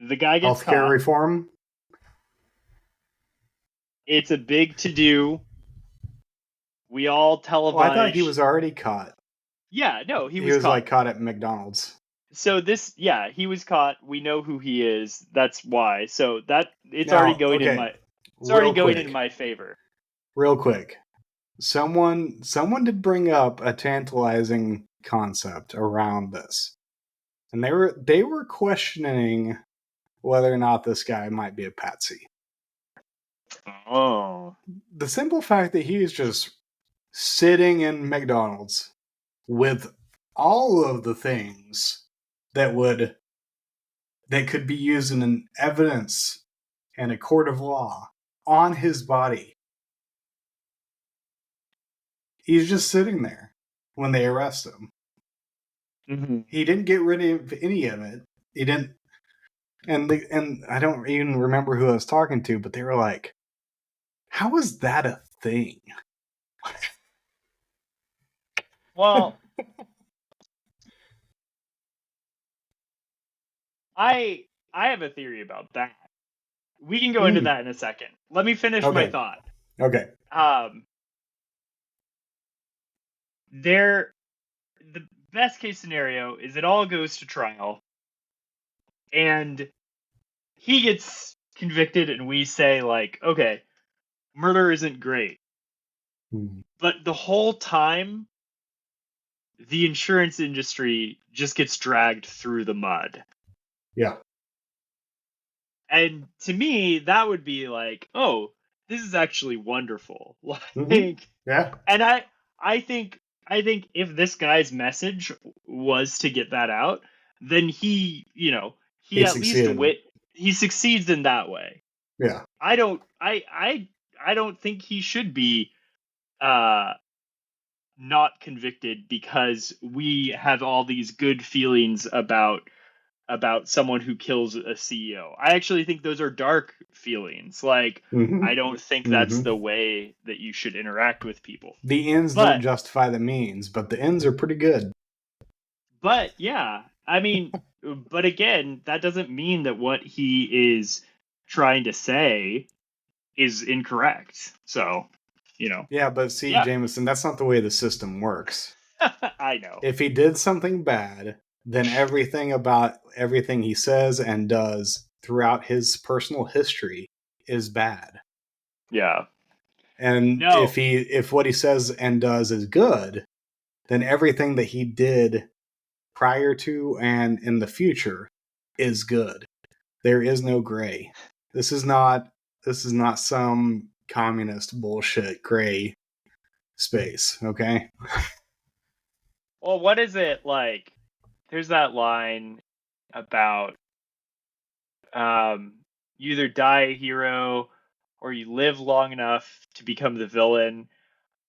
the guy gets Healthcare caught. reform. It's a big to-do. We all televise. Well, I thought he was already caught. Yeah, no, he was caught. like caught at McDonald's. So he was caught. We know who he is. That's why. So it's already going in my. It's already going in my favor. Real quick, someone did bring up a tantalizing concept around this, and they were questioning whether or not this guy might be a patsy. Oh, the simple fact that he is just sitting in McDonald's with all of the things that could be used in an evidence in a court of law on his body. He's just sitting there when they arrest him. Mm-hmm. He didn't get rid of any of it. He didn't, and I don't even remember who I was talking to, but they were like, "How is that a thing?" Well, I have a theory about that. We can go into that in a second. Let me finish my thought. Okay. The best case scenario is it all goes to trial, and he gets convicted, and we say, like, okay, murder isn't great. But the whole time, the insurance industry just gets dragged through the mud. Yeah. And to me, that would be like, oh, this is actually wonderful. Like, yeah. And I think if this guy's message was to get that out, then he at least he succeeds in that way. Yeah. I don't think he should be not convicted because we have all these good feelings about someone who kills a CEO. I actually think those are dark feelings. Like, I don't think that's the way that you should interact with people. The ends don't justify the means, but the ends are pretty good. But yeah, I mean, but again, that doesn't mean that what he is trying to say is incorrect. So, Yeah, but see, Jameson, that's not the way the system works. I know. If he did something bad, then everything about everything he says and does throughout his personal history is bad. Yeah. And if what he says and does is good, then everything that he did prior to and in the future is good. There is no gray. This is not some communist bullshit gray space, okay? Well, what is it like? There's that line about you either die a hero or you live long enough to become the villain.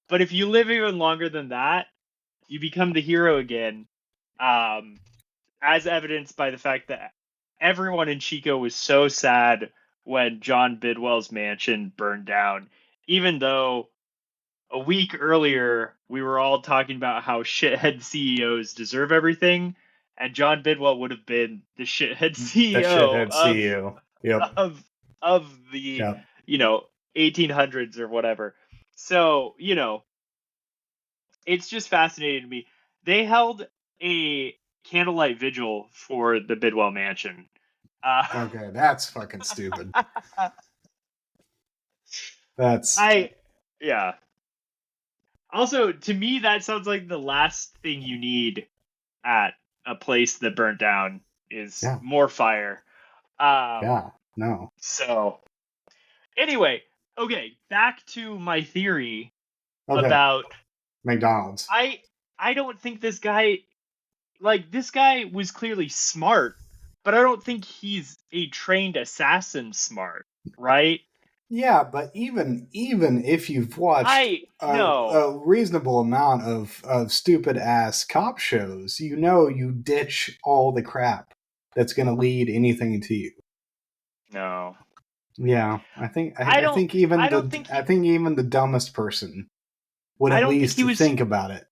But if you live even longer than that, you become the hero again. As evidenced by the fact that everyone in Chico was so sad when John Bidwell's mansion burned down, even though a week earlier we were all talking about how shithead CEOs deserve everything, and John Bidwell would have been the shithead CEO, Yep. of the 1800s or whatever. So, it's just fascinating to me. They held a candlelight vigil for the Bidwell mansion. Okay, that's fucking stupid. Also, to me, that sounds like the last thing you need at a place that burnt down is more fire. So, anyway, okay, back to my theory about McDonald's. I don't think this guy was clearly smart, but I don't think he's a trained assassin smart. right? Yeah, but even if you've watched No. a reasonable amount of stupid ass cop shows, you ditch all the crap that's going to lead anything to you. No. Yeah, I think I don't I think even the dumbest person would I at don't think least he was think about it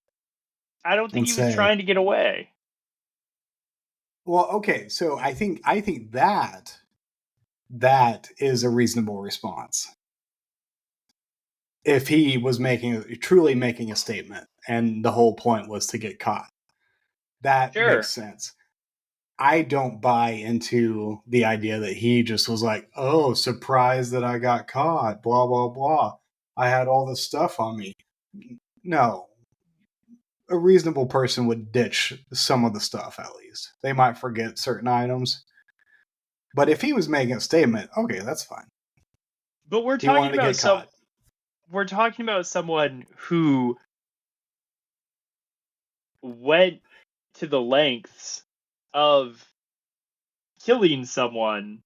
I don't think and he was say, trying to get away. well, okay, so I think that is a reasonable response. If he was truly making a statement and the whole point was to get caught, that Sure. makes sense. I don't buy into the idea that he just was like, oh, surprised that I got caught, blah, blah, blah. I had all this stuff on me. No. A reasonable person would ditch some of the stuff, at least. They might forget certain items. But if he was making a statement, okay, that's fine. But we're He talking wanted to get caught. we're talking about someone who went to the lengths of killing someone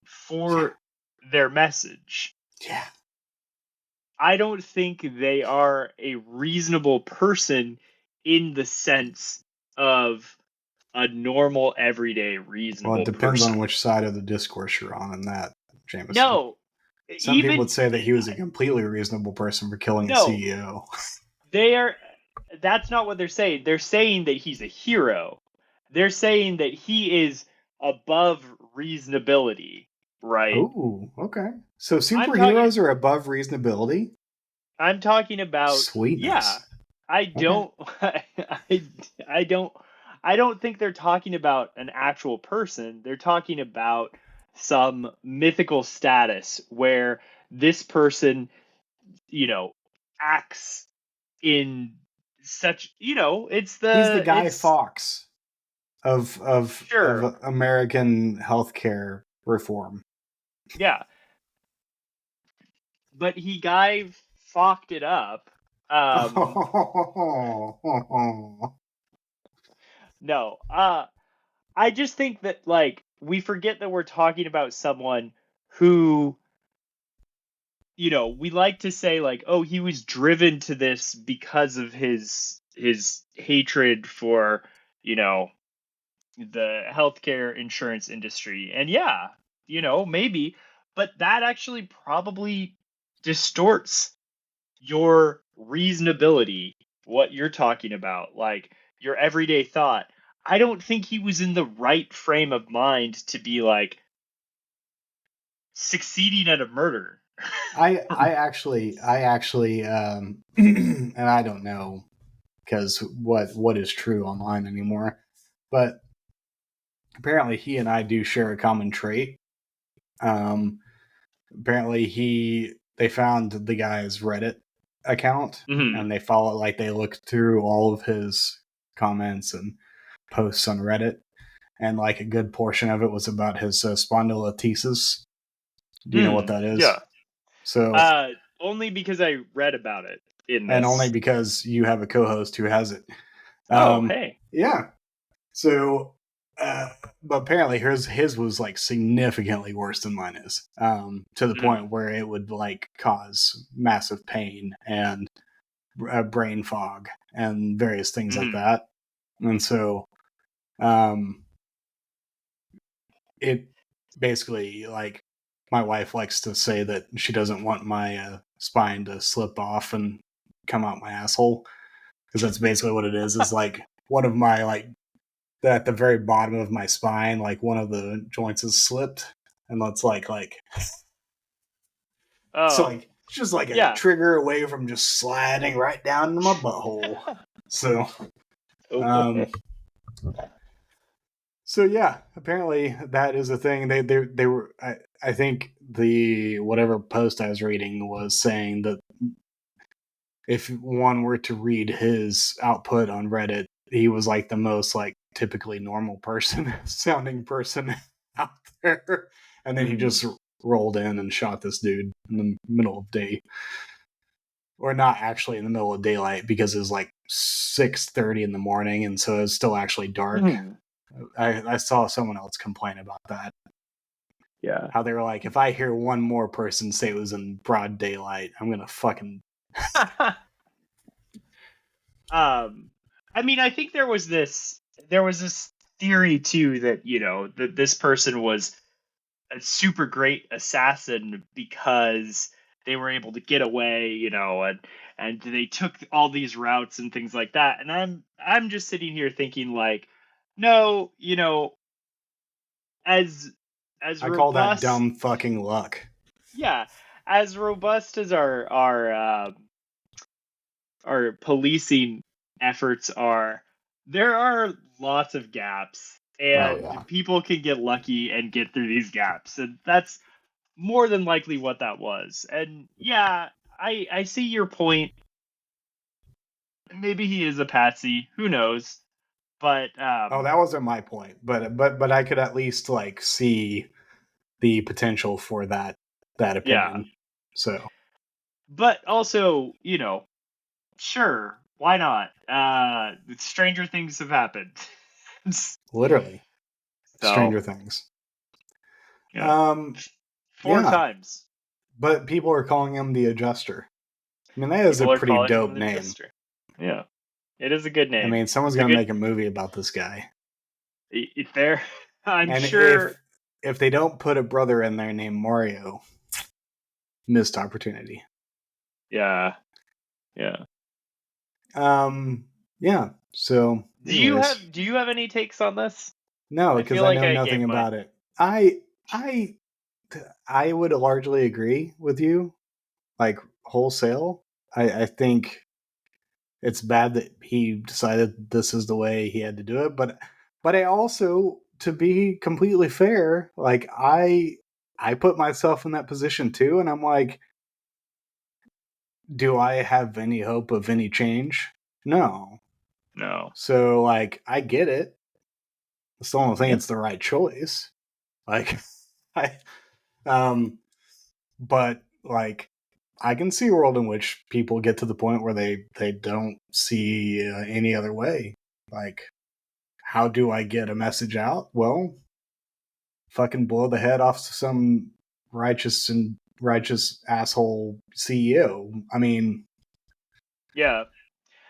for their message. Yeah. I don't think they are a reasonable person in the sense of a normal, everyday, Well, reasonable it depends person. on which side of the discourse you're on in that, Jameson. No, Some people would say that he was a completely reasonable person for killing a CEO. That's not what they're saying. They're saying that he's a hero. They're saying that he is above reasonability, right? Oh, okay. So superheroes are above reasonability? I'm talking about Sweetness. Yeah. I don't I don't think they're talking about an actual person. They're talking about some mythical status where this person, acts in such, it's He's the Guy it's Fawkes of sure. American healthcare reform. Yeah. But he Guy fucked it up. No. I just think that we forget that we're talking about someone who, we like to say oh, he was driven to this because of his hatred for, the healthcare insurance industry. And yeah, maybe, but that actually probably distorts your reasonability, what you're talking about, like your everyday thought. I don't think he was in the right frame of mind to be succeeding at a murder. I actually and I don't know because what is true online anymore, but apparently he and I do share a common trait. Apparently they found the guy's Reddit account Mhm. and they looked through all of his comments and posts on Reddit, and like a good portion of it was about his spondylolisthesis. Do you know what that is? Yeah. So, Only because I read about it in and only this. because you have a co-host who has it. Hey. Yeah. So, but apparently his was like significantly worse than mine is, to the point where it would like cause massive pain and brain fog and various things like that. And so, it basically like my wife likes to say that she doesn't want my spine to slip off and come out my asshole, because that's basically what it is. Is like one of my at the very bottom of my spine, like one of the joints is slipped, and that's so like it's just like a trigger away from just sliding right down into my butthole. So, so yeah, apparently that is a thing. They were. I think the whatever post I was reading was saying that if one were to read his output on Reddit, he was like the most like typically normal person sounding person out there, and then he just rolled in and shot this dude in the middle of day, or not actually in the middle of daylight, because it was like 6:30 in the morning, and so it was still actually dark. I saw someone else complain about that. Yeah. How they were like, if I hear one more person say it was in broad daylight, I'm gonna fucking. I mean, I think there was this theory too that, that this person was a super great assassin because they were able to get away, and they took all these routes and things like that. And I'm just sitting here thinking like, no, as I call that robust, dumb fucking luck. yeah, as robust as our policing efforts are, there are lots of gaps, Oh and yeah. people can get lucky and get through these gaps, and that's more than likely what that was. And yeah, I see your point. Maybe he is a patsy. Who knows? But Oh, that wasn't my point, but I could at least like see the potential for that yeah. opinion. So But also, sure, why not? Stranger things have happened. literally, So Stranger Things. yeah, four Yeah, times. but people are calling him the Adjuster. I mean, that is a People are pretty calling dope him the name. Jester. Yeah, it is a good I name. mean, someone's It's a gonna good. make a movie about this guy. If there, I'm And sure. if they don't put a brother in there named Mario, missed opportunity. Yeah, yeah. Yeah. So, anyways, Do you have any takes on this? no, I because feel I like know I nothing gave mine. about it. I I would largely agree with you, like wholesale. I think it's bad that he decided this is the way he had to do it, but I also, to be completely fair, like I put myself in that position too, and I'm like, do I have any hope of any change? No. No. So like I get it. I still don't think Yeah. it's the right choice. Like I um but like I can see a world in which people get to the point where they don't see any other way. Like, how do I get a message out? Well, fucking blow the head off some righteous asshole CEO. I mean, Yeah.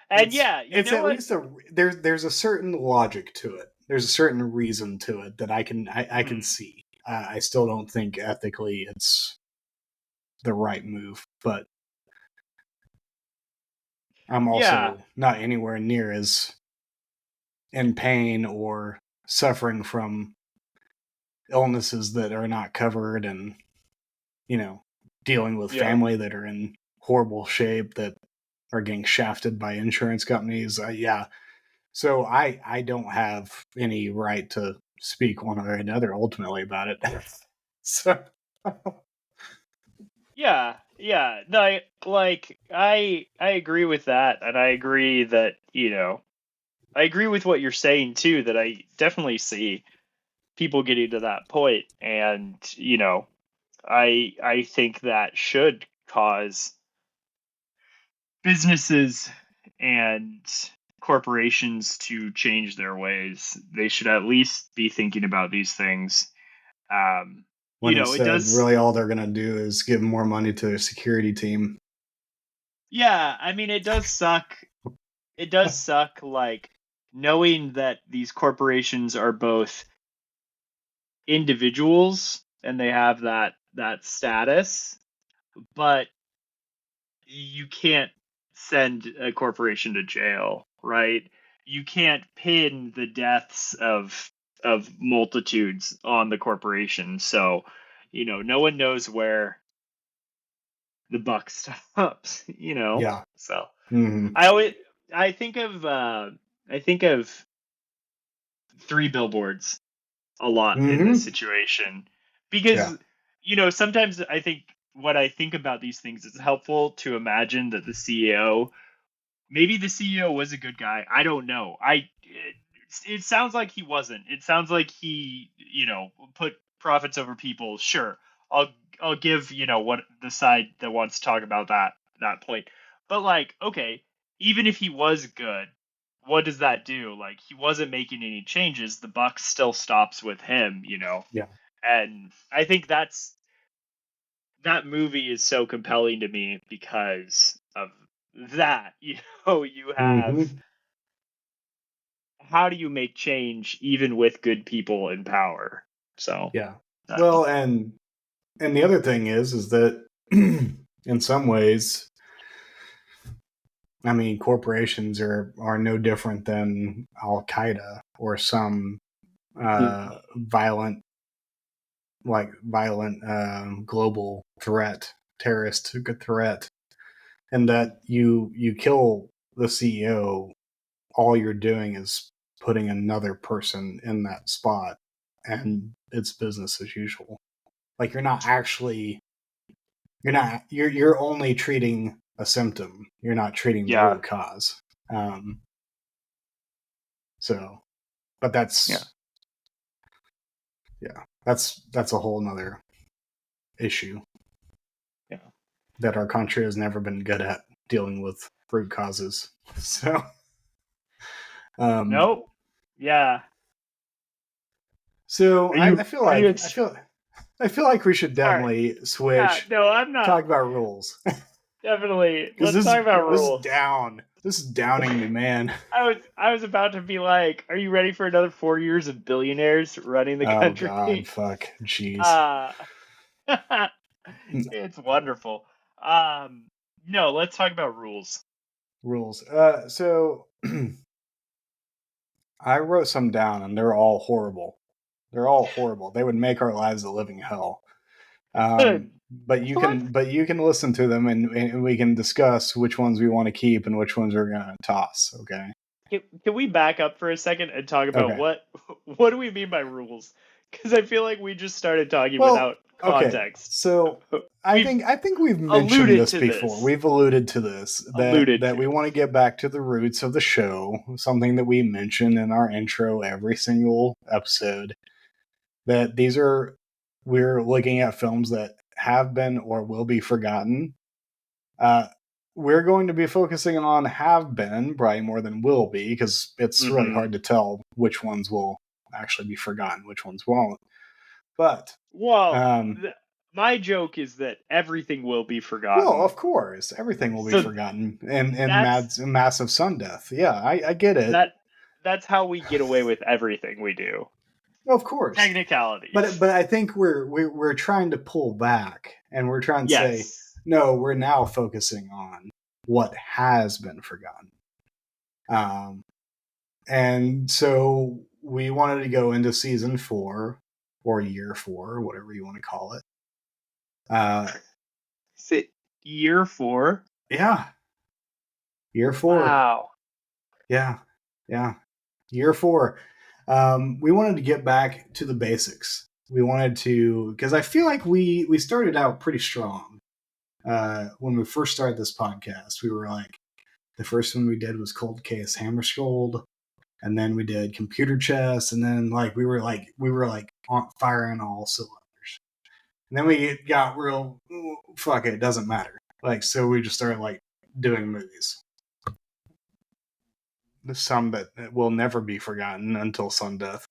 And it's yeah, you it's know at what? least there's a certain logic to it. There's a certain reason to it that I can Hmm. see. I still don't think ethically it's the right move, but I'm Yeah. also not anywhere near as in pain or suffering from illnesses that are not covered, and you know, dealing with Yeah. family that are in horrible shape that are getting shafted by insurance companies. Yeah. So I don't have any right to speak one way or another ultimately about it. So Yeah. Yeah. No, I agree with that, and I agree that, I agree with what you're saying too, that I definitely see people getting to that point, and, I think that should cause businesses and corporations to change their ways. They should at least be thinking about these things. when It instead, does. really all they're gonna do is give more money to their security team. Yeah, I mean, it does suck. It does suck, like, knowing that these corporations are both individuals and they have that status, but you can't send a corporation to jail, right? You can't pin the deaths of multitudes on the corporation. So, no one knows where the buck stops, Yeah. So Mm-hmm. I always I think of Three Billboards a lot in this Mm-hmm. situation Yeah. because, sometimes I think what I think about these things is helpful to imagine that the CEO, maybe the CEO was a good guy. I don't know. It sounds like he wasn't. It sounds like he, put profits over people. Sure. I'll give, what the side that wants to talk about that point. But like, okay, even if he was good, what does that do? Like, he wasn't making any changes. The buck still stops with him, Yeah. And I think that movie is so compelling to me because of that. You have Mm-hmm. how do you make change even with good people in power? So Yeah. Well, and the other thing is that in some ways, I mean, corporations are no different than Al Qaeda or some violent global threat, terrorist threat, and that you kill the CEO, all you're doing is putting another person in that spot, and it's business as usual. Like you're only treating a symptom. You're not treating the root cause. So, but that's that's a whole nother issue. Yeah. That our country has never been good at dealing with root causes. So, nope. Yeah. So I feel like we should Sorry. definitely switch. Yeah, no, I'm not. Talk about rules. Definitely. Let's talk about rules. This is downing me, man. I was about to be like, are you ready for another 4 years of billionaires running the country? Oh God, fuck, jeez. It's wonderful. No, let's talk about rules. Rules. So I wrote some down, and they're all horrible. They're all horrible. They would make our lives a living hell. But you can listen to them, and we can discuss which ones we want to keep and which ones we're gonna toss. Okay. Can we back up for a second and talk about what do we mean by rules? Because I feel like we just started talking without context. Okay. So I think we've mentioned this before. We've alluded to this that we want to get back to the roots of the show, something that we mention in our intro every single episode. That we're looking at films that have been or will be forgotten. We're going to be focusing on have been probably more than will be, because it's really hard to tell which ones will actually be forgotten, which ones won't. But my joke is that everything will be forgotten. Well, of course, everything will be forgotten, and massive sun death. Yeah, I get it. That's how we get away with everything we do. Of course, technicalities. But I think we're trying to pull back, and we're trying to say no. We're now focusing on what has been forgotten. And so we wanted to go into season 4 or year 4, whatever you want to call it. Is it year 4? Yeah. Year 4. Wow. Yeah. Year 4. We wanted to get back to the basics. We wanted to, because I feel like we started out pretty strong. When we first started this podcast, we were like, the first one we did was Cold Case Hammarskjöld, and then we did Computer Chess, and then we were on firing all cylinders. And then we got real, fuck it doesn't matter. So we just started doing movies. Some that will never be forgotten until sun death,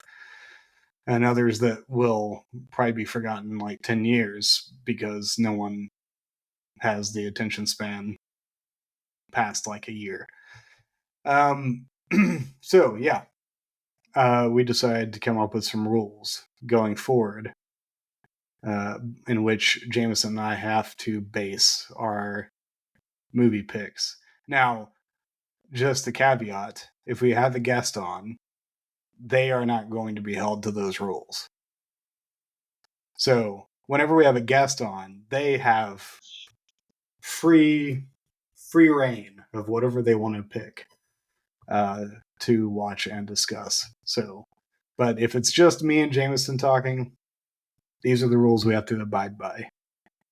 and others that will probably be forgotten 10 years because no one has the attention span past a year. So yeah, we decided to come up with some rules going forward, in which Jameson and I have to base our movie picks. Now, just a caveat, if we have a guest on, they are not going to be held to those rules. So whenever we have a guest on, they have free reign of whatever they want to pick to watch and discuss. So, but if it's just me and Jameson talking, these are the rules we have to abide by,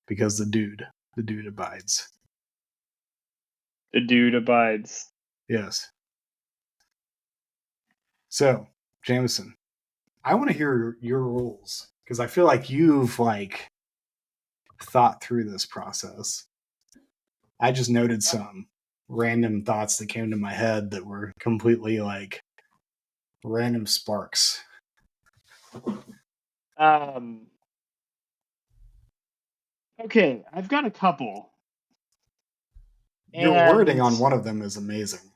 because the dude abides. The dude abides. Yes. So, Jameson, I want to hear your rules, because I feel like you've thought through this process. I just noted some random thoughts that came to my head that were completely random sparks. Okay, I've got a couple. Your wording And on one of them is amazing.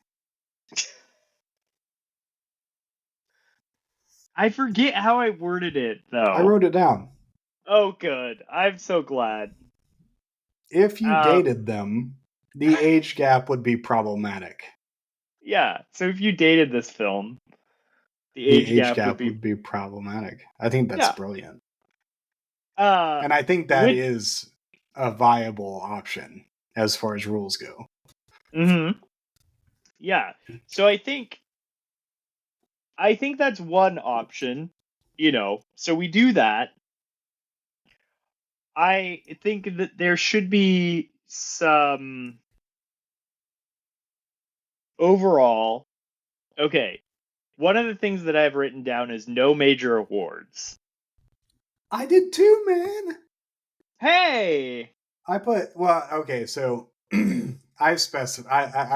I forget how I worded it, though. I wrote it down. Oh, good. I'm so glad. If you dated them, the age gap would be problematic. Yeah, so if you dated this film, the The age age gap gap would be problematic. I think that's Yeah. brilliant. Uh, And I think that with is a viable option as far as rules go. Mm-hmm. Yeah. So I think that's one option, So we do that. I think that there should be some overall. Okay. One of the things that I've written down is no major awards. I did too, man. Hey. So I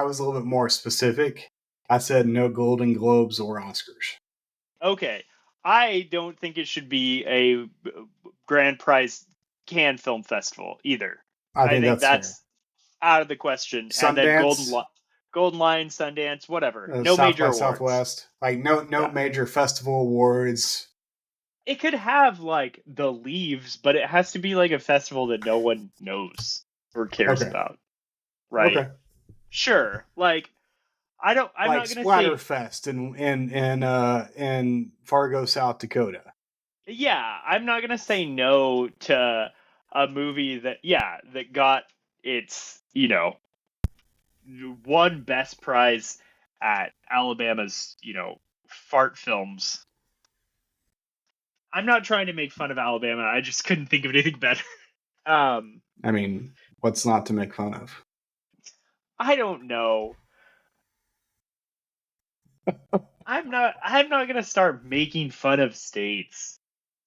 was a little bit more specific. I said no Golden Globes or Oscars. Okay. I don't think it should be a grand prize Cannes Film Festival either. I think think that's fair. out of the question. Sundance, and then Golden Lion, Sundance, whatever. No South major by awards. Southwest, like no major festival awards. It could have like the Leaves, but it has to be like a festival that no one knows or cares about, right? Okay. Sure. Like I'm not gonna say Splatterfest in Fargo, South Dakota. Yeah, I'm not gonna say no to a movie that got its one best prize at Alabama's fart films. I'm not trying to make fun of Alabama. I just couldn't think of anything better. I mean, what's not to make fun of? I don't know. I'm not gonna start making fun of states,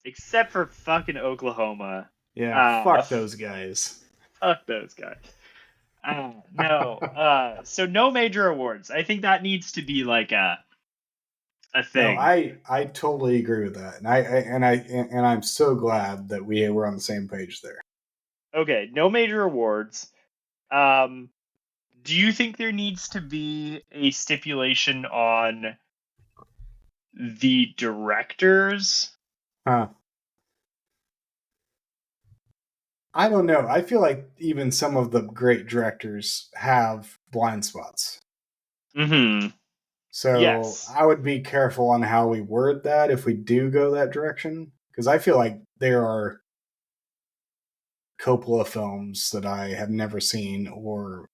except for fucking Oklahoma. Yeah, fuck those guys. Fuck those guys. No. So no major awards. I think that needs to be like a thing. No, I totally agree with that, and I'm so glad that we were on the same page there. Okay, no major awards. Do you think there needs to be a stipulation on the directors? I don't know. I feel like even some of the great directors have blind spots. Mm-hmm. So yes. I would be careful on how we word that if we do go that direction. Because I feel like there are Coppola films that I have never seen or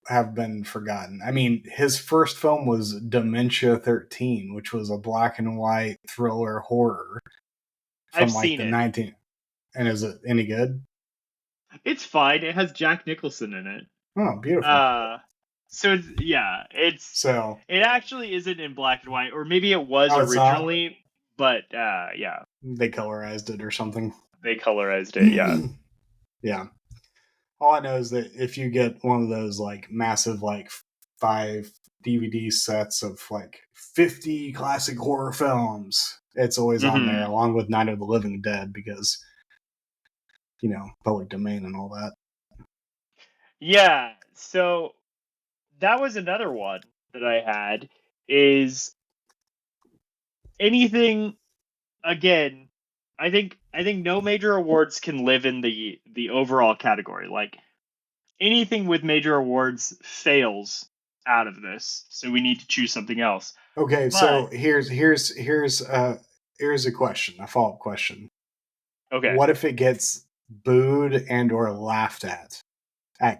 have been forgotten. I mean, his first film was Dementia 13, which was a black and white thriller horror from I've like seen the it. 19. And is it any good? It's fine. It has Jack Nicholson in it. Oh, beautiful. So it actually isn't in black and white, or maybe it was originally, but yeah. They colorized it or something. They colorized it, yeah. Yeah. All I know is that if you get one of those like massive like 5 DVD sets of like 50 classic horror films, it's always on there along with Night of the Living Dead because public domain and all that. Yeah, so that was another one that I had is anything again. I think no major awards can live in the overall category. Like anything with major awards fails out of this, so we need to choose something else. Okay, so here's a question, a follow-up question. Okay. What if it gets booed and or laughed at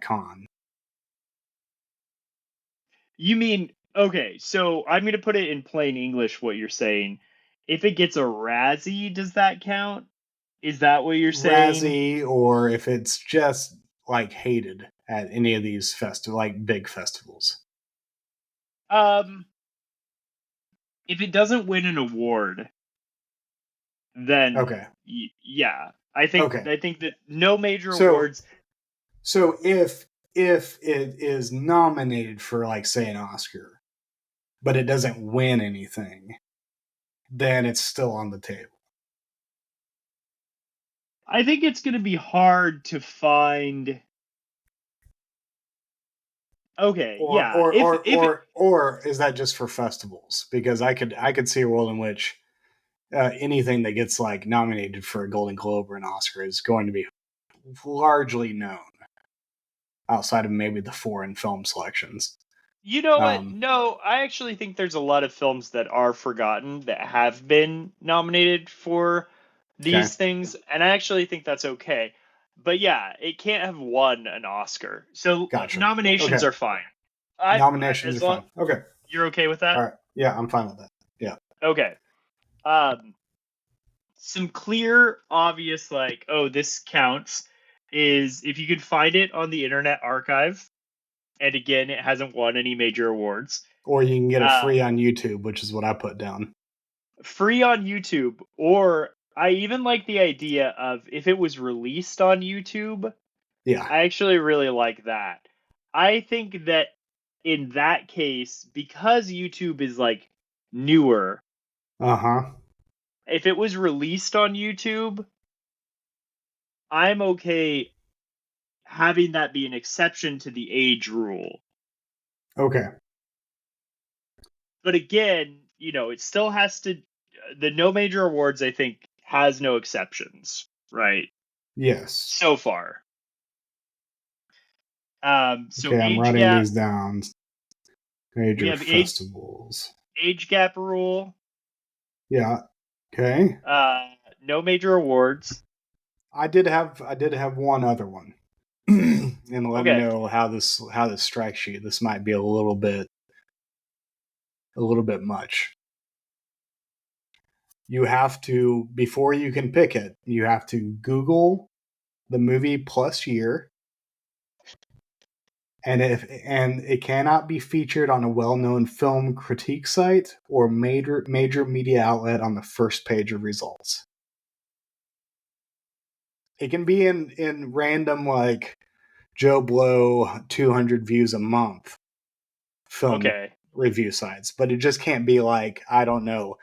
Cannes? You mean, okay, so I'm going to put it in plain English what you're saying. If it gets a Razzie, does that count? Is that what you're saying? Razzie, or if it's just like hated at any of these big festivals. If it doesn't win an award, then okay. Yeah. I think that no major awards. So if it is nominated for like say an Oscar, but it doesn't win anything, then it's still on the table. I think it's going to be hard to find. Okay, Or yeah. or or If or or is that just for festivals? Because I could see a world in which anything that gets like nominated for a Golden Globe or an Oscar is going to be largely known outside of maybe the foreign film selections. you know what? Um, No, I actually think there's a lot of films that are forgotten that have been nominated for okay, these things, and I actually think that's okay. But yeah, it can't have won an Oscar. So gotcha. nominations Okay, are fine. nominations are As long fine. Okay, you're okay with that. all right. Yeah, I'm fine with that. Yeah. Okay. Um, some clear, obvious, like, oh, this counts, is if you could find it on the Internet Archive, and again, it hasn't won any major awards. Or you can get it Uh, free on YouTube, which is what I put down. Free on YouTube, or I even like the idea of if it was released on YouTube. Yeah. I actually really like that. I think that in that case, because YouTube is like newer, Uh huh. if it was released on YouTube, I'm okay having that be an exception to the age rule. Okay. But again, it still has to. The no major awards, I think, has no exceptions, right? Yes. So far. So Okay, I'm age writing gap, these down. we Major have festivals. age gap rule, Yeah. Okay. no major awards. I did have one other one. And let me Okay. know how this strikes you. This might be a little bit much. You have to, before you can pick it, you have to Google the movie plus year, and it cannot be featured on a well-known film critique site or major media outlet on the first page of results. It can be in random like Joe Blow 200 views a month film Okay. review sites, but it just can't be like, I don't know,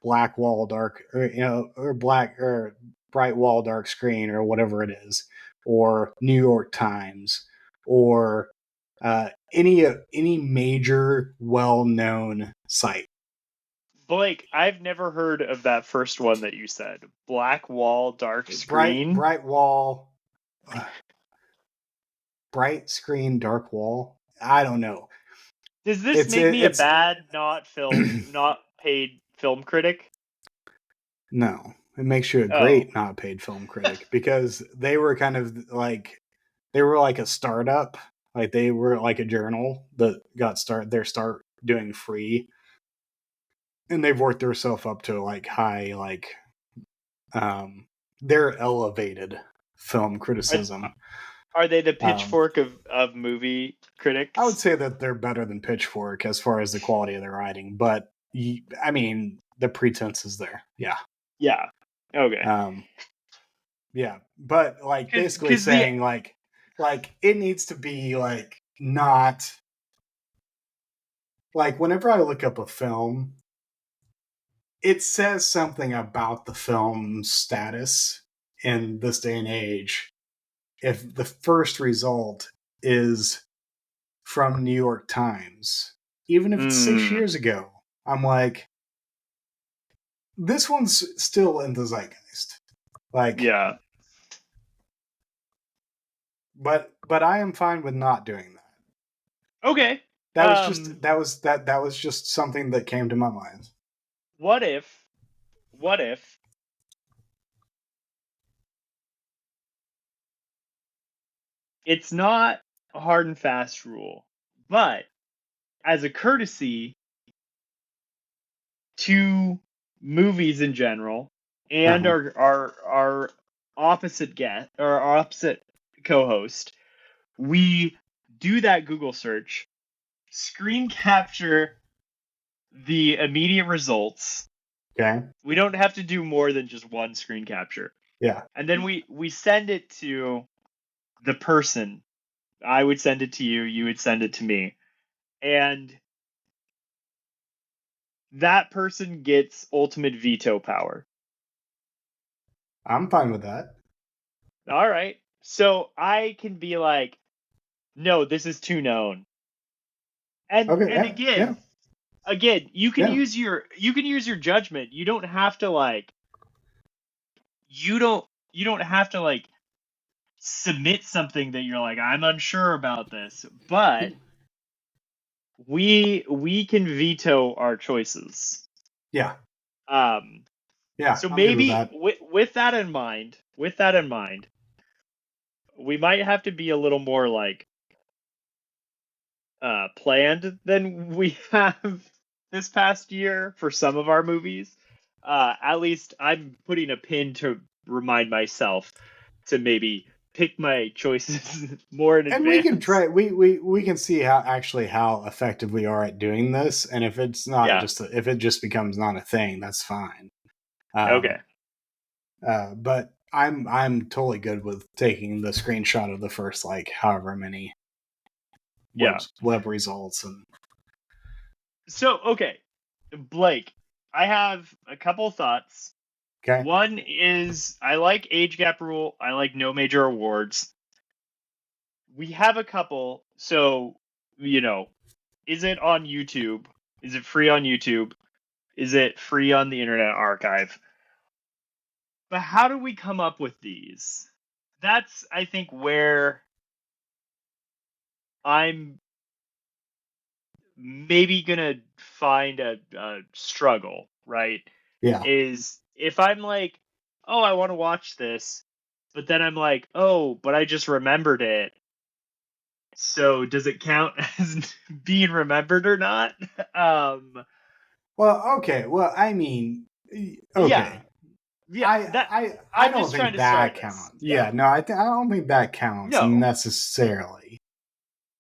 black wall dark or black or bright wall dark screen or whatever it is, or New York Times, or any major well known site. Blake, I've never heard of that first one that you said. Black wall, dark Bright screen. bright wall, bright screen, dark wall. I don't know. Does this It's make it, me a it's bad not paid film critic? No, it makes you a Oh, great not paid film critic because they were kind of like they were like a startup, like they were like a journal that got their start doing free, and they've worked themselves up to like high um they're elevated film are, criticism. are they the Um, pitchfork of movie I would critics? say that they're better than Pitchfork as far as the quality of their writing, but I mean the pretense is there. Yeah. Yeah. Okay. Um, Yeah, but like basically Because the saying like it needs to be like not like whenever I look up a film, it says something about the film's status in this day and age. If the first result is from New York Times, even if it's 6 years ago, I'm like, this one's still in the zeitgeist. Like, yeah. but I am fine with not doing that. Okay. That was just that was just something that came to my mind. What if it's not a hard and fast rule, but as a courtesy to movies in general and Uh-huh. our opposite guest or our opposite co-host, we do that Google search, screen capture the immediate results. Okay. We don't have to do more than just one screen capture. Yeah. And then we send it to the person. I would send it to you, you would send it to me. And that person gets ultimate veto power. I'm fine with that. All right. So I can be like, no, this is too known. And Okay, and yeah, yeah, again, yeah. you can use your judgment. You don't have to like you don't have to like submit something that you're like, I'm unsure about this. But we can veto our choices. Yeah, Um yeah, so I'm good with maybe that. with that in mind, we might have to be a little more like planned than we have this past year for some of our movies. At least I'm putting a pin to remind myself to maybe pick my choices more in And we can advance. try. We can see how effective we are at doing this, and if it's not Yeah. just if it just becomes not a thing, that's fine. Okay. Um, but I'm totally good with taking the screenshot of the first like however many Yeah. web results and So, okay, Blake, I have a couple thoughts. okay. One is I like age gap rule. I like no major awards. We have a couple. So, you know, is it on YouTube? Is it free on YouTube? Is it free on the Internet Archive? But how do we come up with these? That's, I think, where I'm maybe gonna find a struggle, right? Yeah. Is if I'm like, oh, I want to watch this, but then I'm like, oh, but I just remembered it. So does it count as being remembered or not? Um, Well, okay. Well, I mean, yeah, okay. yeah. That I I'm don't just trying think to that start this. counts. Yeah. Yeah, no, I don't think that counts No. necessarily.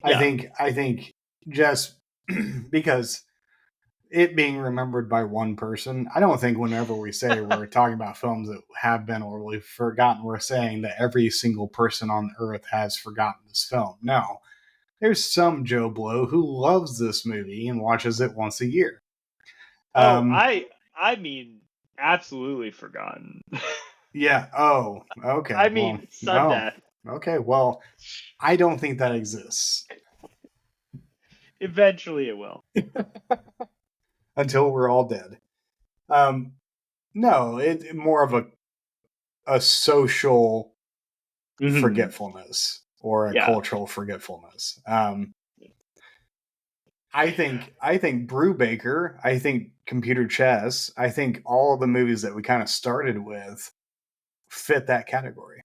Yeah. I think just because it being remembered by one person, I don't think whenever we say we're talking about films that have been or we've forgotten, we're saying that every single person on earth has forgotten this film. No, there's some Joe Blow who loves this movie and watches it once a year. Oh, Um, I mean, absolutely forgotten. yeah. Oh, okay. I Well, mean, sudden no. death. Okay. Well, I don't think that exists Eventually, it will. until we're all dead. Um, no, it more of a social Hmm. forgetfulness or a Yeah. cultural forgetfulness. I think Brubaker, I think Computer Chess, I think all the movies that we kind of started with fit that category.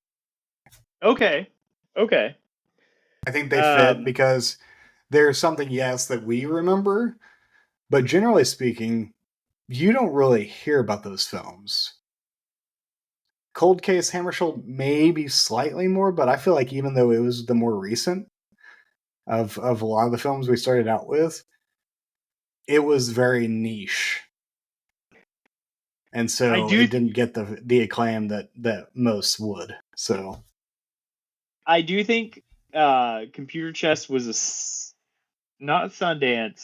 Okay. Okay. I think they fit Um. because there's something, yes, that we remember, but generally speaking, you don't really hear about those films. Cold Case, Hammarskjöld, maybe slightly more, but I feel like even though it was the more recent of a lot of the films we started out with, it was very niche, and I so do. it didn't get the acclaim that most would. So I do think. Computer chess was not Sundance.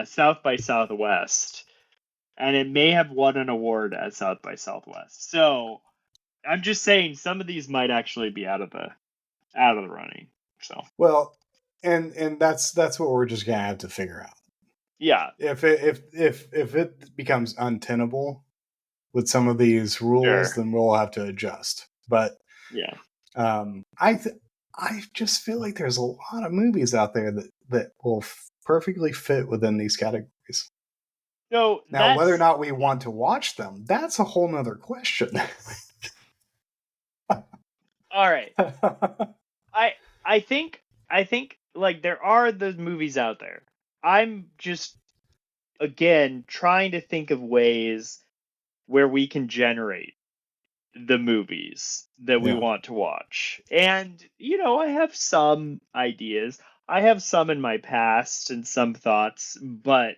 South by Southwest, and it may have won an award at South by Southwest. So I'm just saying some of these might actually be out of the running. So well, and that's what we're just gonna have to figure out. yeah. If it becomes untenable with some of these rules, Sure. then we'll have to adjust. But Yeah. I just feel like there's a lot of movies out there that will perfectly fit within these categories. So Now, whether or that's not we want to watch them, that's a whole nother question. all right. I I think like there are those movies out there. I'm just again trying to think of ways where we can generate the movies that we Yeah. want to watch. And I have some ideas. I have some in my past and some thoughts, I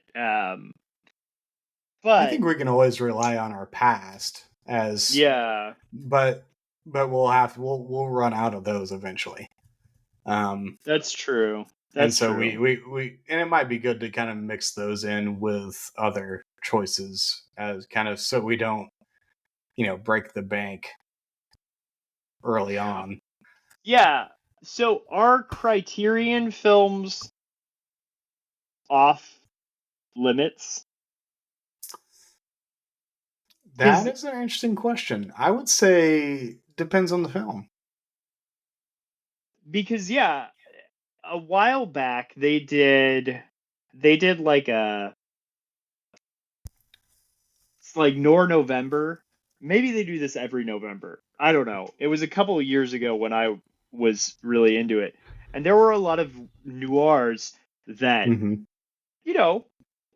but think we can always rely on our past as yeah, but we'll run out of those eventually. that's true. And That's so true. we and it might be good to kind of mix those in with other choices as kind of so we don't, break the bank early on. Yeah. So are Criterion films off limits? That is an interesting question. I would say depends on the film. Because yeah, a while back they did like it's like November. Maybe they do this every November. I don't know. It was a couple of years ago when I was really into it. And there were a lot of noirs that, Mm-hmm. you know,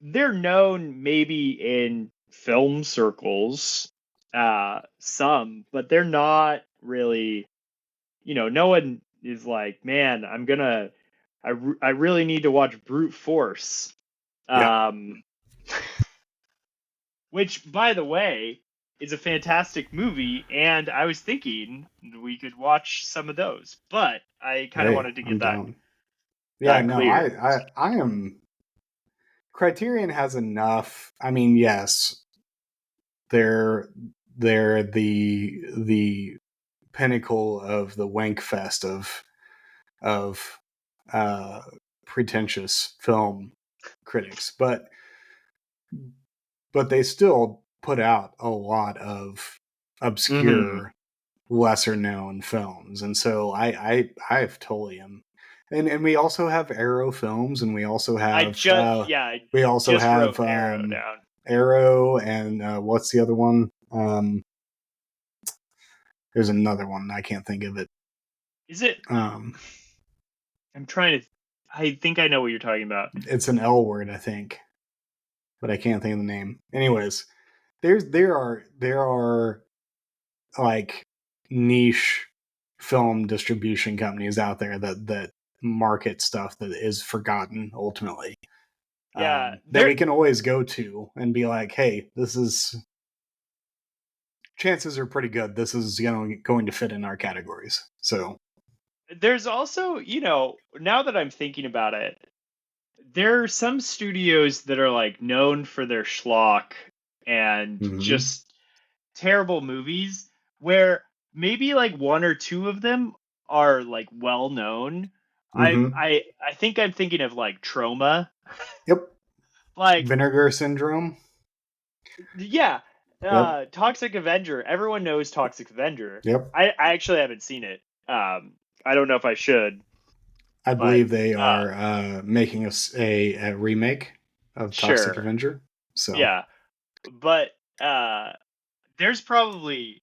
they're known maybe in film circles, some, but they're not really, no one is like, man, I really need to watch Brute Force. Yeah. Which, by the way, is a fantastic movie, and I was thinking we could watch some of those, but I kind of wanted to I'm get down. Yeah, no, clear. I am. Criterion has enough. I mean, yes, they're the pinnacle of the wank fest of uh, pretentious film critics, but they still put out a lot of Mm-hmm. obscure, lesser known films, and so I totally am. And we also have Arrow films, and we also have I just wrote Arrow down. Arrow, and what's the other one? There's another one, I can't think of it. Is it? Um, I'm trying to. I think I know what you're talking about. it's an L word, I think, but I can't think of the name. Anyways, there are like niche film distribution companies out there that market stuff that is forgotten ultimately. Yeah, That we can always go to and be like, hey, this is, chances are pretty good this is going to fit in our categories. So there's also, now that I'm thinking about it, there are some studios that are like known for their schlock and just terrible movies where maybe like one or two of them are like well known. I think I'm thinking of like Trauma. Yep. Like, Vinegar Syndrome. yeah. Yep. Toxic Avenger. Everyone knows Toxic Avenger. Yep. I actually haven't seen it. I don't know if I should. I believe they are making a remake of Toxic Sure. Avenger. So Yeah. But there's probably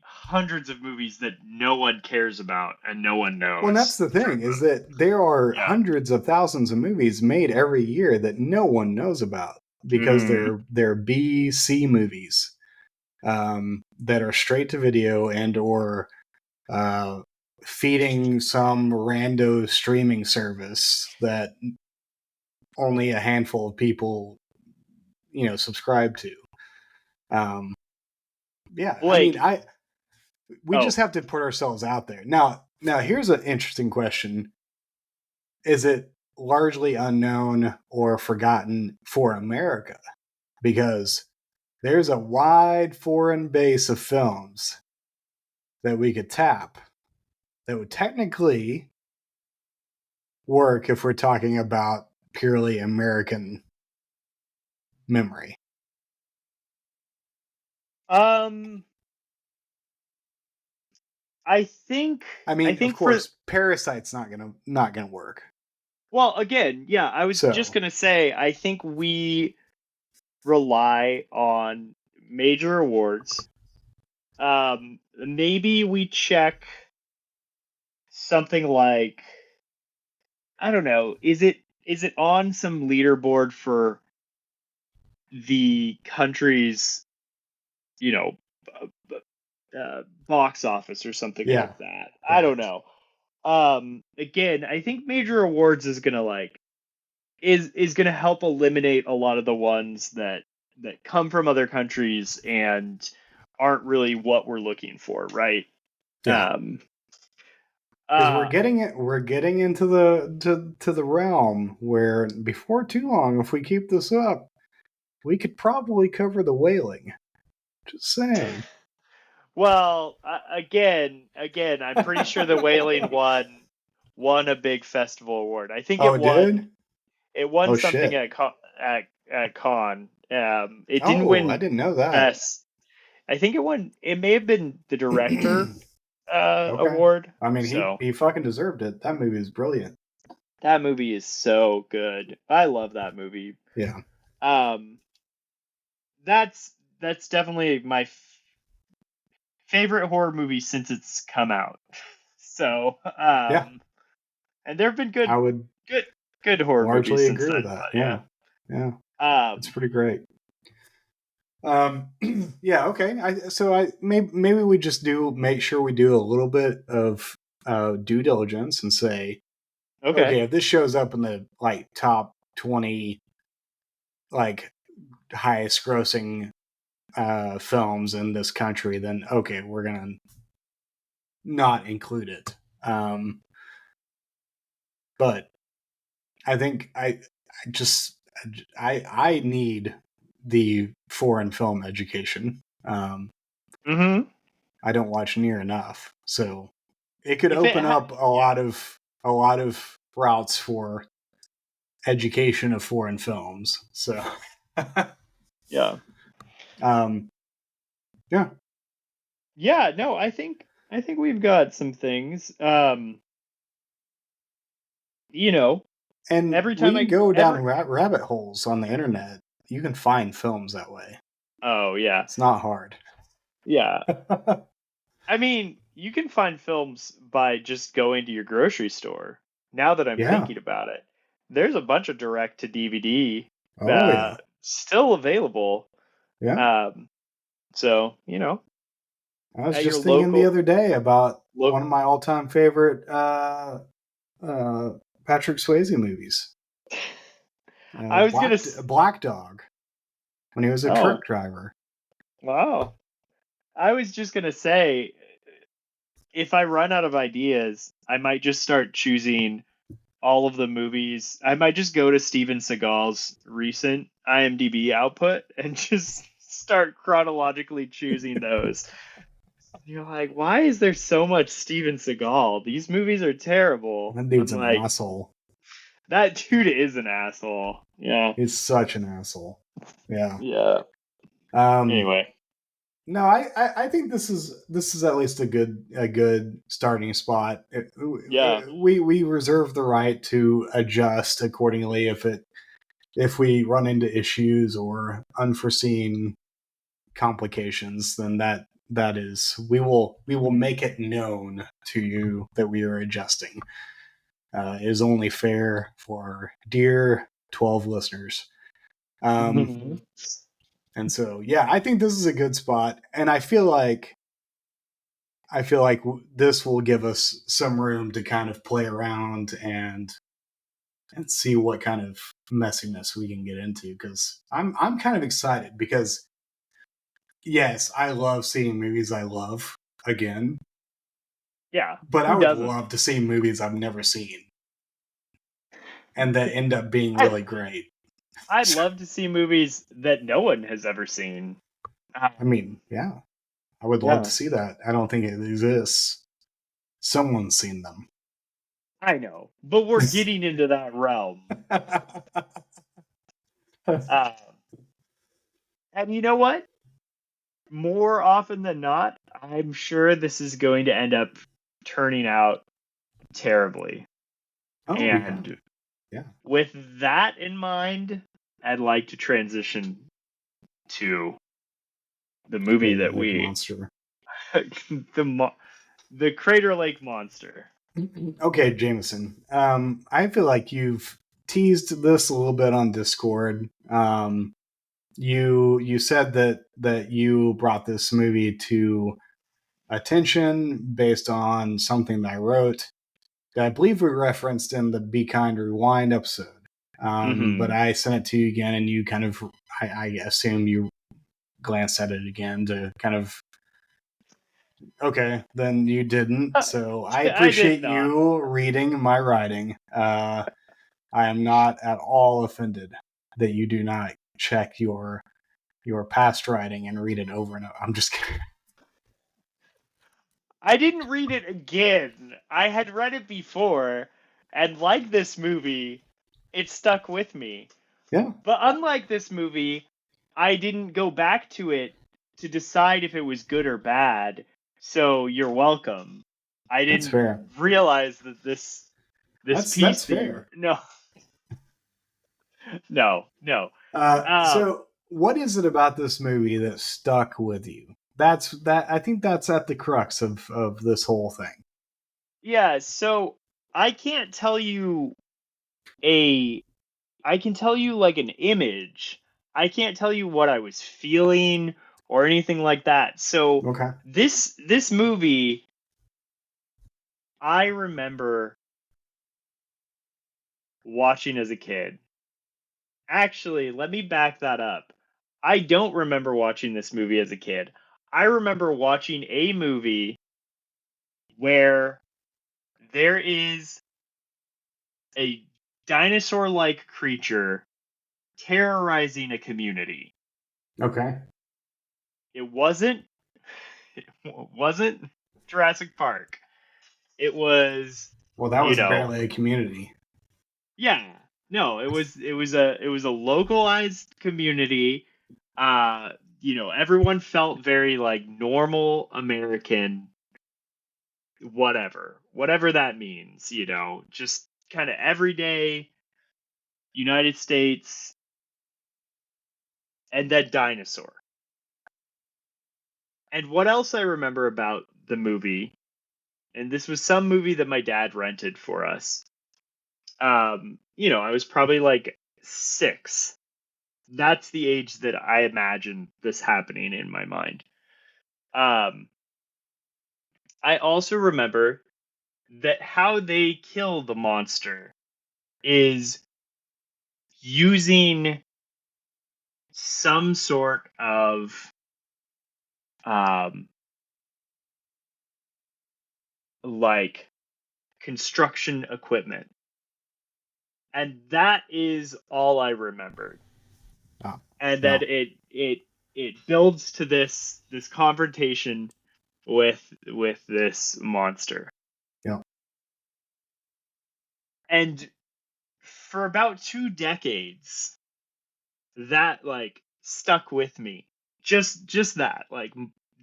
hundreds of movies that no one cares about and no one knows. Well, and that's the thing, is that there are hundreds of thousands of movies made every year that no one knows about because they're B, C movies that are straight to video and or feeding some rando streaming service that only a handful of people, subscribe to. Yeah, Blake, I mean, we just have to put ourselves out there. Now here's an interesting question. Is it largely unknown or forgotten for America? Because there's a wide foreign base of films that we could tap that would technically work if we're talking about purely American memory. I think. Of course, Parasite's not gonna work. Well, again, yeah, I was just gonna say, I think we rely on major awards. Maybe we check something like, I don't know, is it on some leaderboard for the country's, box office or something like that? Right. I don't know. Again, I think major awards is gonna is gonna help eliminate a lot of the ones that come from other countries and aren't really what we're looking for, right? Yeah. Because we're getting into the realm where before too long, if we keep this up, we could probably cover The Wailing. Just saying. Well, again, I'm pretty sure The Wailing won a big festival award. I think Oh, it did? it won Oh something shit. at Con. It didn't Oh, I win didn't know that. best. I think it won. It may have been the director Okay. award. I mean, So he fucking deserved it. That movie is brilliant. that movie is so good. I love that movie. Yeah. Um, that's definitely my favorite horror movie since it's come out. So, Yeah. and there have been I would good horror movies largely since agree with then. that. But Yeah. Yeah. yeah, It's pretty great. Yeah, okay. I maybe we just make sure we do a little bit of due diligence and say, okay, okay, if this shows up in the like top 20 like highest grossing films in this country, then okay, we're gonna not include it. But I think I need the foreign film education. mm-hmm. I don't watch near enough, so it could If it open up yeah, a lot of routes for education of foreign films. So, yeah, um, yeah, yeah. No, I think we've got some things. You know, and every time we I go down ever. rabbit holes on the internet. You can find films that way. Oh yeah, It's not hard. yeah. I mean, you can find films by just going to your grocery store. Now that I'm Yeah. thinking about it, there's a bunch of direct to DVD Oh yeah. still available. Yeah. Um, so I was at your just thinking the local other day about look. one of my all-time favorite Patrick Swayze movies, I was gonna. Black Dog, when he was a Oh truck driver. wow! I was just gonna say, if I run out of ideas, I might just start choosing all of the movies. I might just go to Steven Seagal's recent IMDb output and just start chronologically choosing those. You're like, why is there so much Steven Seagal? These movies are terrible. That I'm dude's an like, asshole. that dude is an asshole. Yeah. He's such an asshole. Yeah. Yeah. Um, Anyway. no, I think this is at least a good starting spot. Yeah. We reserve the right to adjust accordingly if we run into issues or unforeseen complications. Then that is we will make it known to you that we are adjusting. It is only fair for our dear 12 listeners. Mhm. And so, yeah, I think this is a good spot, and I feel like this will give us some room to kind of play around and see what kind of messiness we can get into. Because I'm kind of excited because yes, I love seeing movies I love again, Yeah. but I Who would doesn't? love to see movies I've never seen and that end up being I, really great. I'd love to see movies that no one has ever seen. I mean, yeah, I would love to Yeah. see that. I don't think it exists. Someone's seen them. I know, but we're getting into that realm. Uh, and you know what? More often than not, I'm sure this is going to end up turning out terribly. Oh yeah, And yeah. with that in mind, I'd like to transition to the movie Crater that Lake we Monster. the Crater Lake Monster. Okay, Jameson. I feel like you've teased this a little bit on Discord. You said that you brought this movie to attention based on something that I wrote that I believe we referenced in the Be Kind Rewind episode. But Mm-hmm. I sent it to you again, and you kind of, I assume you glanced at it again to kind of, okay, then you didn't. So I I did appreciate not. you reading my writing. I am not at all offended that you do not check your past writing and read it over and over. I'm just kidding. I didn't read it again. I had read it before, and like this movie, it stuck with me. Yeah, But unlike this movie, I didn't go back to it to decide if it was good or bad. So you're welcome. I that's didn't fair. realize that this piece That's that you fair. no. So what is it about this movie that stuck with you? I think that's at the crux of this whole thing. Yeah, so I can't tell you a I can tell you like an image. I can't tell you what I was feeling or anything like that. So Okay. this movie, I remember watching as a kid. Actually, let me back that up. I don't remember watching this movie as a kid. I remember watching a movie where there is a dinosaur-like creature terrorizing a community. Okay. It wasn't it wasn't Jurassic Park. It was, Well, that you was know, apparently a community. yeah. No, it was a localized community. Everyone felt very like normal American, whatever that means, just kind of everyday United States, and that dinosaur. And what else I remember about the movie, and this was some movie that my dad rented for us. I was probably like 6. That's the age that I imagine this happening in my mind. Um, I also remember that how they kill the monster is using some sort of um, like construction equipment, and that is all I remembered. Oh, And yeah. that it builds to this confrontation with this monster. Yeah. And for about 2 decades, that like stuck with me. Just that, like,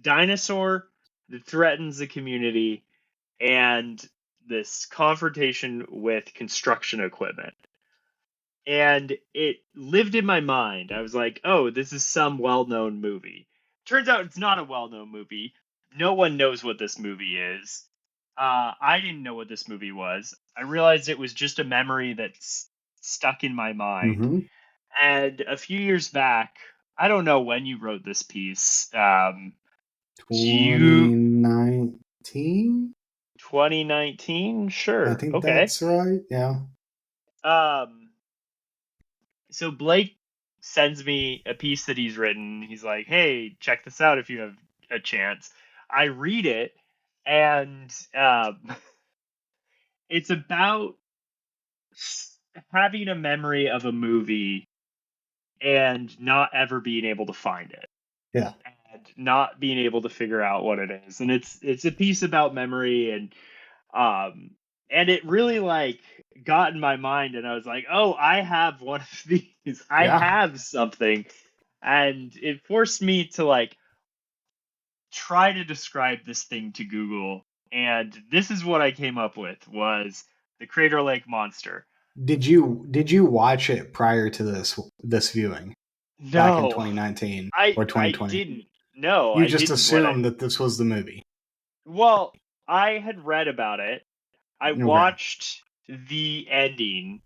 dinosaur that threatens the community, and this confrontation with construction equipment. And it lived in my mind. I was like, oh, this is some well-known movie. Turns out it's not a well-known movie. No one knows what this movie is. I didn't know what this movie was. I realized it was just a memory that's stuck in my mind. Mm-hmm. And a few years back, I don't know when you wrote this piece. Do you 2019? 2019? I Sure. think Okay. that's right. Yeah. Um, so Blake sends me a piece that he's written. He's like, "Hey, check this out if you have a chance." I read it, and it's about having a memory of a movie and not ever being able to find it, Yeah. and not being able to figure out what it is. And it's a piece about memory, um and it really like got in my mind, and I was like, oh, I have one of these. I Yeah. have something. And it forced me to like try to describe this thing to Google, and this is what I came up with: was the Crater Lake monster. Did you watch it prior to this viewing back in No, 2019 I or I 2020? didn't. No, You I just didn't. assumed that this was the movie. Well, I had read about it. I Okay. watched the ending.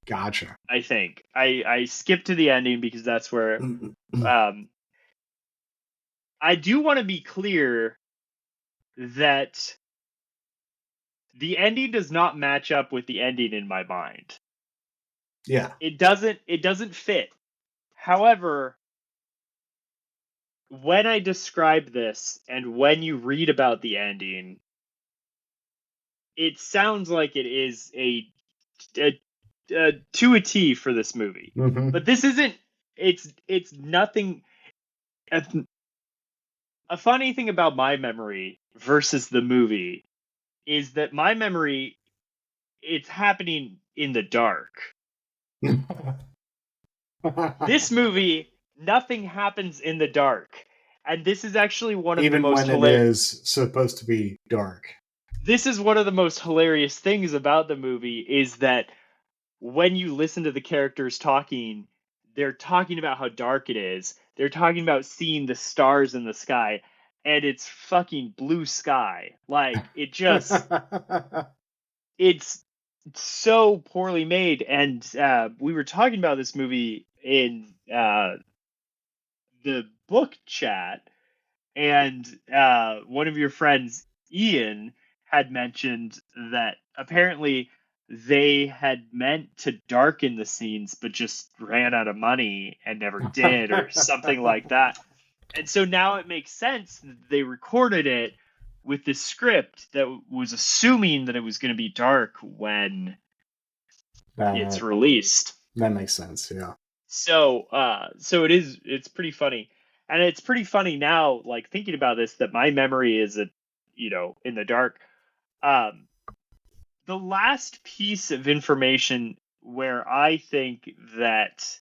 Gotcha. I think I skipped to the ending because that's where um I do want to be clear that the ending does not match up with the ending in my mind. Yeah. It doesn't fit. However, when I describe this and when you read about the ending, it sounds like it is a to a T for this movie. Mm-hmm. But this isn't. It's nothing. A funny thing about my memory versus the movie is that my memory, it's happening in the dark. This movie, nothing happens in the dark. And this is actually one of the Even most when it is supposed to be dark. This is one of the most hilarious things about the movie is that when you listen to the characters talking, they're talking about how dark it is. They're talking about seeing the stars in the sky, and it's fucking blue sky. Like, it's so poorly made. And we were talking about this movie in the book chat, and one of your friends, Ian, had mentioned that apparently they had meant to darken the scenes, but just ran out of money and never did, or something like that. And so now it makes sense that they recorded it with this script that was assuming that it was going to be dark when it's released. That makes sense, yeah. So it's pretty funny. And it's pretty funny now, like thinking about this, that my memory is in the dark. The last piece of information where I think that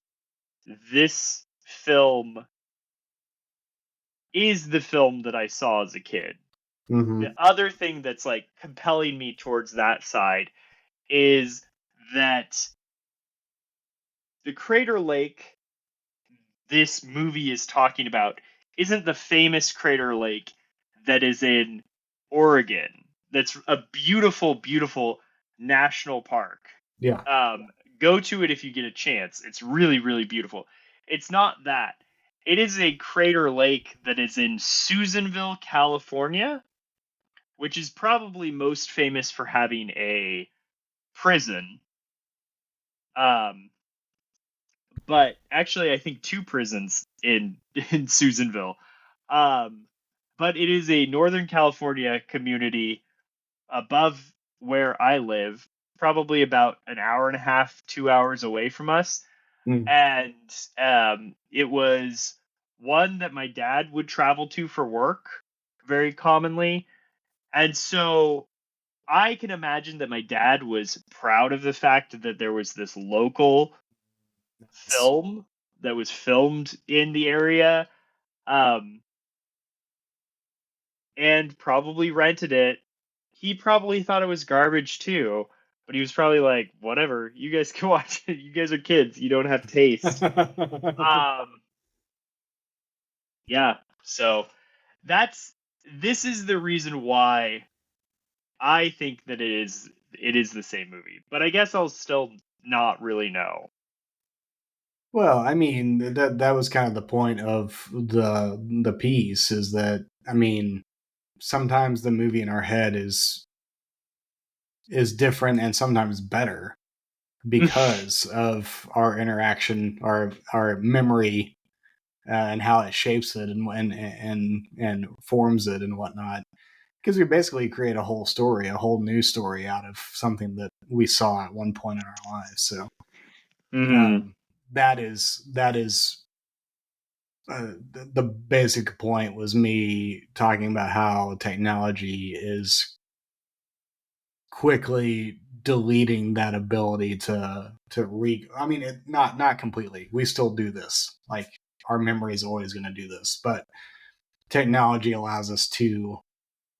this film is the film that I saw as a kid. Mm-hmm. The other thing that's like compelling me towards that side is that the Crater Lake this movie is talking about isn't the famous Crater Lake that is in Oregon. That's a beautiful, beautiful national park. Yeah. Go to it if you get a chance. It's really, really beautiful. It's not that. It is a crater lake that is in Susanville, California, which is probably most famous for having a prison. But actually, I think two prisons in Susanville. But it is a Northern California community above where I live, probably about an hour and a half, 2 hours away from us. Mm. And it was one that my dad would travel to for work very commonly. And so I can imagine that my dad was proud of the fact that there was this local film that was filmed in the area, and probably rented it. He probably thought it was garbage too, but he was probably like, whatever, you guys can watch it. You guys are kids. You don't have taste. Yeah. So this is the reason why I think that it is the same movie, but I guess I'll still not really know. Well, I mean, that was kind of the point of the piece, is that, I mean, sometimes the movie in our head is different and sometimes better because of our interaction, our memory, and how it shapes it and forms it and whatnot. Because we basically create a whole story, a whole new story out of something that we saw at one point in our lives. So that is the basic point, was me talking about how technology is quickly deleting that ability to I mean, not completely. We still do this. Like, our memory is always going to do this, but technology allows us to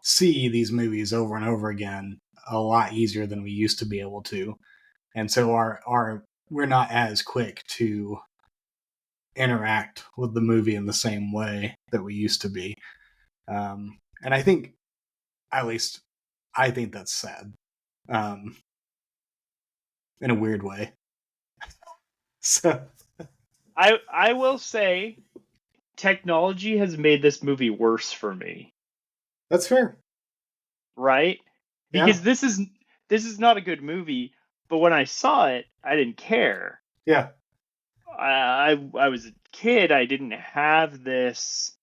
see these movies over and over again a lot easier than we used to be able to. And so our we're not as quick to interact with the movie in the same way that we used to be. And I think, at least I think that's sad, in a weird way. So I will say technology has made this movie worse for me. that's fair. Right? Yeah. Because this is not a good movie, but when I saw it, I didn't care. Yeah. I was a kid, I didn't have this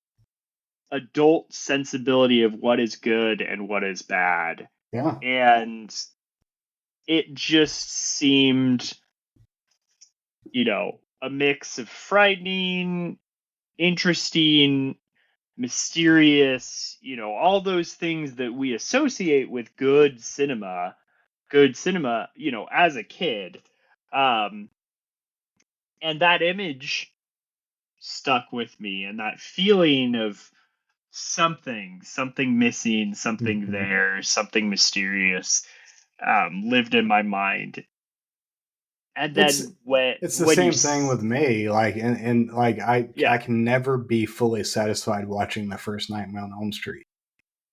adult sensibility of what is good and what is bad. Yeah. And it just seemed, a mix of frightening, interesting, mysterious, all those things that we associate with good cinema, as a kid. And that image stuck with me, and that feeling of something missing, something Mhm. there, something mysterious, lived in my mind. And It's then when it's the when you same thing with me. Like, and like I yeah, can never be fully satisfied watching the first Nightmare on Elm Street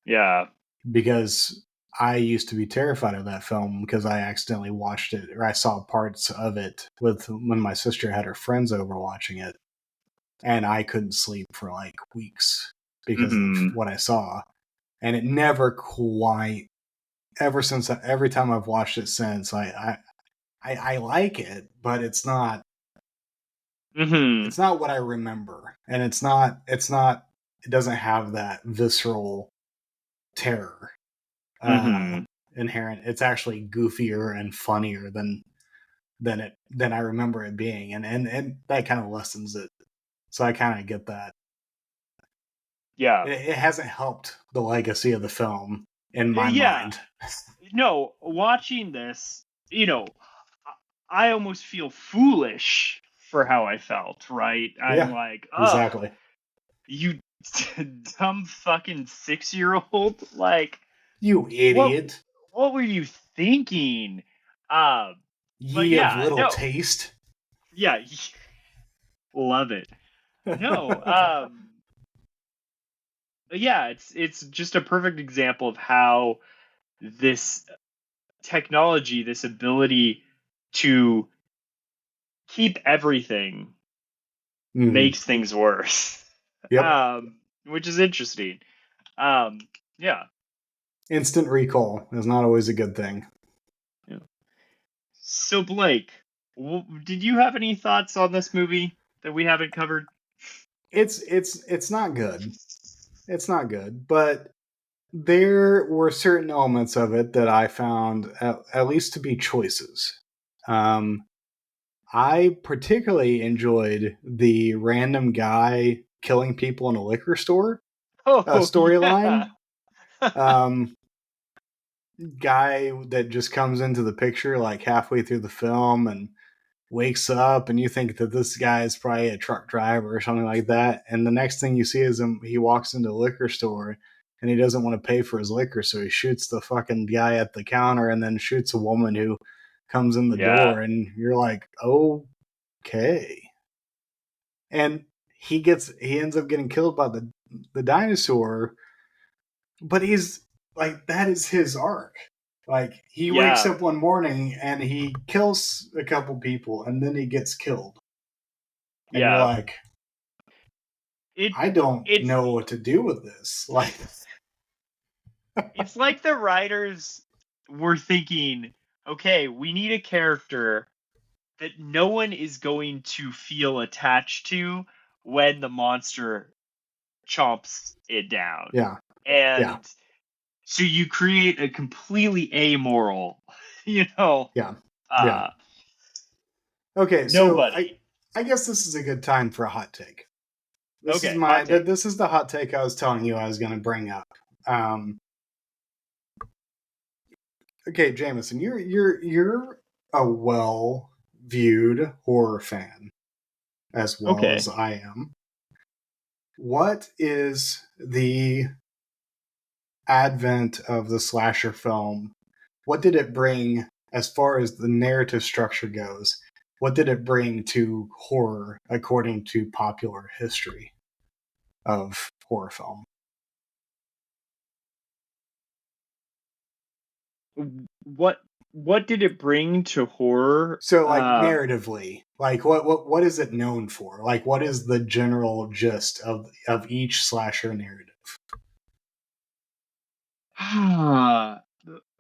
yeah, because I used to be terrified of that film because I accidentally watched it, or I saw parts of it with when my sister had her friends over watching it, and I couldn't sleep for like weeks because of hmm what I saw. And it never quite, ever since, every time I've watched it since, I like it, but hmm it's not what I remember, and it doesn't have that visceral terror uh, hmm inherent. It's actually goofier and funnier than I remember it being, and that kind of lessens it. So I kind of get that. yeah, It hasn't helped the legacy of the film in my yeah. mind. No, watching this, I almost feel foolish for how I felt, right? I'm Yeah, like, oh, exactly. you dumb fucking 6-year-old. Like, You what idiot. what were you thinking? Um, but Ye of yeah, little no, taste. yeah, love it. No, but yeah, it's just a perfect example of how this technology, this ability to keep everything, Mm, makes things worse. yep. Which is interesting. Um, yeah. Instant recall is not always a good thing. Yeah. So Blake, did you have any thoughts on this movie that we haven't covered? It's not good. It's not good, but there were certain elements of it that I found at least to be choices. Um, I particularly enjoyed the random guy killing people in a liquor store Oh storyline. yeah, Um, guy that just comes into the picture like halfway through the film and wakes up, and you think that this guy is probably a truck driver or something like that, and the next thing you see is him, he walks into a liquor store and he doesn't want to pay for his liquor, so he shoots the fucking guy at the counter and then shoots a woman who comes in the yeah, door, and you're like, okay. And he ends up getting killed by the dinosaur, but he's like, that is his arc. Like, he wakes yeah, up one morning and he kills a couple people and then he gets killed. And you're yeah. like, It I don't it's know what to do with this. Like, it's like the writers were thinking, okay, we need a character that no one is going to feel attached to when the monster chomps it down. yeah, yeah, And so you create a completely amoral, you know, yeah, yeah. uh Okay, so nobody. I guess this is a good time for a hot take. Okay, hot take. This is the hot take I was telling you I was going to bring up. Um, okay, Jameson, you're a well viewed horror fan as well as Okay. I am. What is the advent of the slasher film? What did it bring as far as the narrative structure goes? What did it bring to horror according to popular history of horror film? What what did it bring to horror? So, like, narratively, like what is it known for? Like, what is the general gist of each slasher narrative?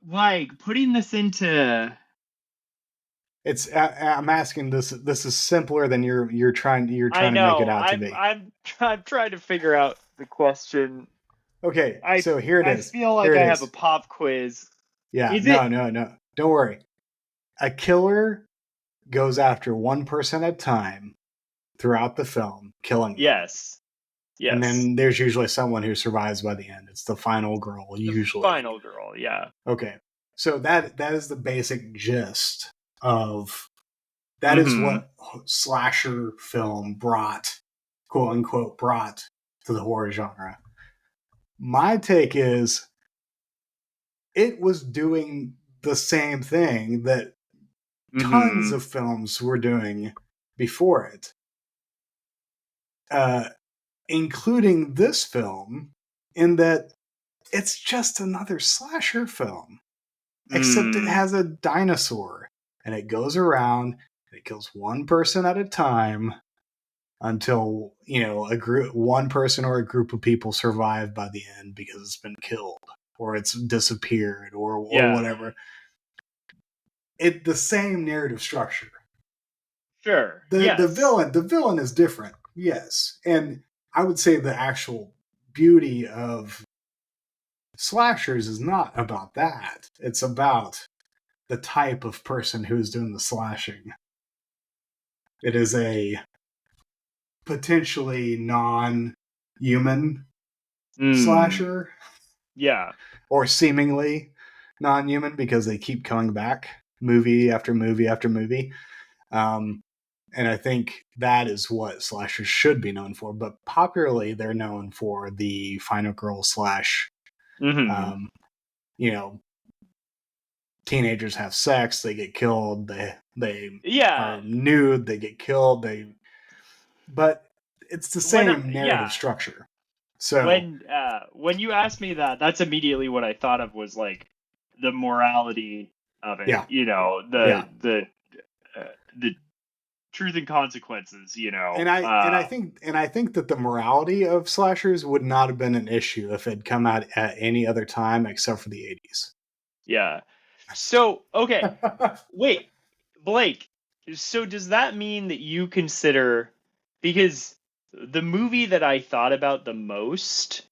Like putting this into I'm asking this. This is simpler than you're I trying to make it know. out to I'm be. I'm I'm trying to figure out the question. Okay, I so here it I is. feel Here like it I have a is. pop quiz. Yeah, Is it? no. Don't worry. A killer goes after one person at a time throughout the film, killing them. Yes. Yes. And then there's usually someone who survives by the end. It's the final girl, usually. Final girl, yeah. Okay. So that is the basic gist of that is what slasher film brought, quote unquote, brought to the horror genre. My take is it was doing the same thing that tons of films were doing before it. Including this film, in that it's just another slasher film. Except it has a dinosaur, and it goes around, and it kills one person at a time until, one person or a group of people survive by the end because it's been killed, or it's disappeared, or whatever. The same narrative structure. Sure. The villain is different, yes. And I would say the actual beauty of slashers is not about that. It's about the type of person who's doing the slashing. It is a potentially non-human slasher. Yeah. Or seemingly non-human because they keep coming back movie after movie after movie. And I think that is what slashers should be known for. But popularly, they're known for the final girl slash, teenagers have sex, they get killed, they are nude, they get killed, but it's the same narrative structure. So when you asked me that, that's immediately what I thought of was like the morality of it. Yeah. The truth and consequences, And I think that the morality of slashers would not have been an issue if it had come out at any other time except for the 80s. Yeah. So, okay. Wait, Blake. So does that mean that you consider, because the movie that I thought about the most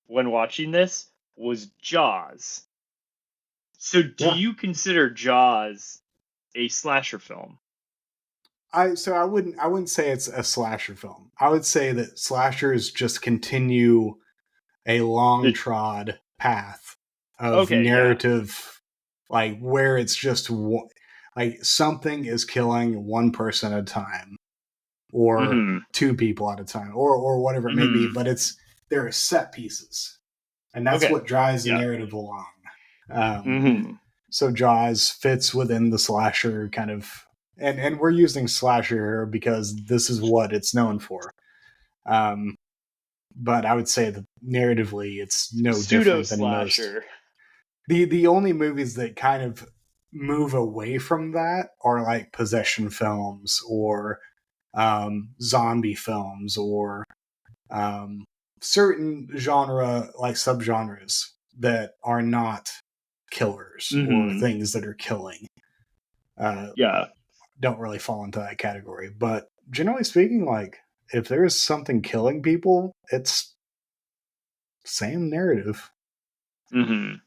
when watching this was Jaws. So do you consider Jaws a slasher film? I wouldn't say it's a slasher film. I would say that slashers just continue a long trod path of narrative, like where it's just like something is killing one person at a time, or two people at a time, or whatever it may be. But there are set pieces, and that's what drives the narrative along. So Jaws fits within the slasher kind of. And we're using slasher here because this is what it's known for. But I would say that narratively, it's no different than most. The only movies that kind of move away from that are like possession films or zombie films or certain genre, like subgenres that are not killers or things that are killing. Don't really fall into that category. But generally speaking, like if there's something killing people, it's same narrative. But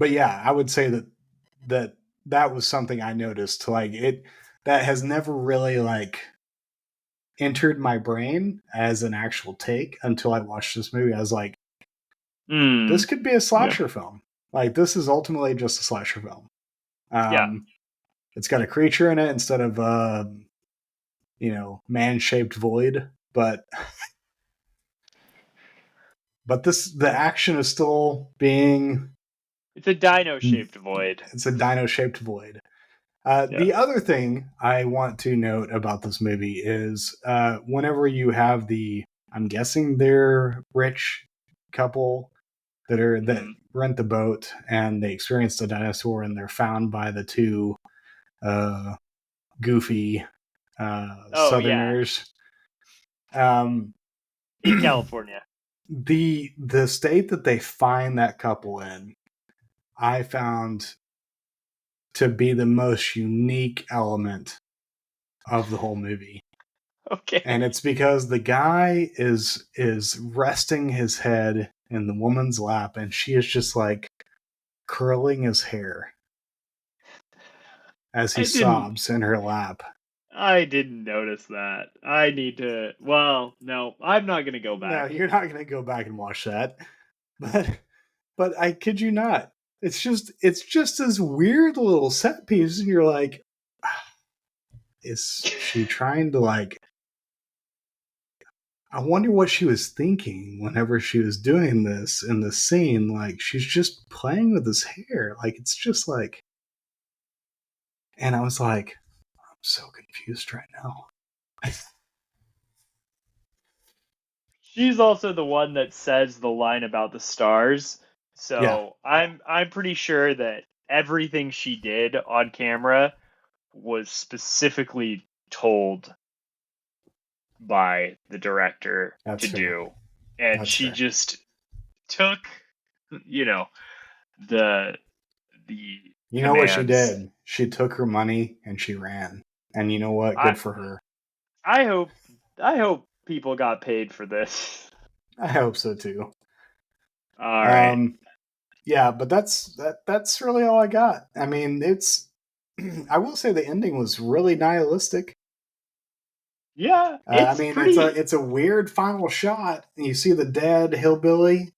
yeah, I would say that was something I noticed. Like that has never really like entered my brain as an actual take until I watched this movie. I was like, this could be a slasher film. Like this is ultimately just a slasher film. It's got a creature in it instead of man-shaped void, but the action is still being. It's a dino-shaped void. It's a dino-shaped void. The other thing I want to note about this movie is whenever you have I'm guessing they're rich couple that rent the boat and they experience the dinosaur and they're found by the two goofy Southerners. In California. The state that they find that couple in, I found to be the most unique element of the whole movie. Okay. And it's because the guy is resting his head in the woman's lap and she is just like curling his hair as he sobs in her lap. I didn't notice that. I need to. Well, no, I'm not gonna go No, back. you're not going to go back and watch that. But I kid you not. It's just this weird little set piece, and you're like, is she trying to like? I wonder what she was thinking whenever she was doing this in the scene. Like she's just playing with his hair. Like it's just like, and I was like, I'm so confused right now. She's also the one that says the line about the stars. Yeah, So I'm pretty sure that everything she did on camera was specifically told by the director that's to fair. do. And That's she fair. just took, you know, the the You know what she commands. did? She took her money and she ran. And you know what? I Good for her. I hope I hope people got paid for this. I hope so too. All right. Um, yeah, but that's really all I got. I mean, it's I will say the ending was really nihilistic. Yeah, I it's mean, pretty. it's a weird final shot. You see the dead hillbilly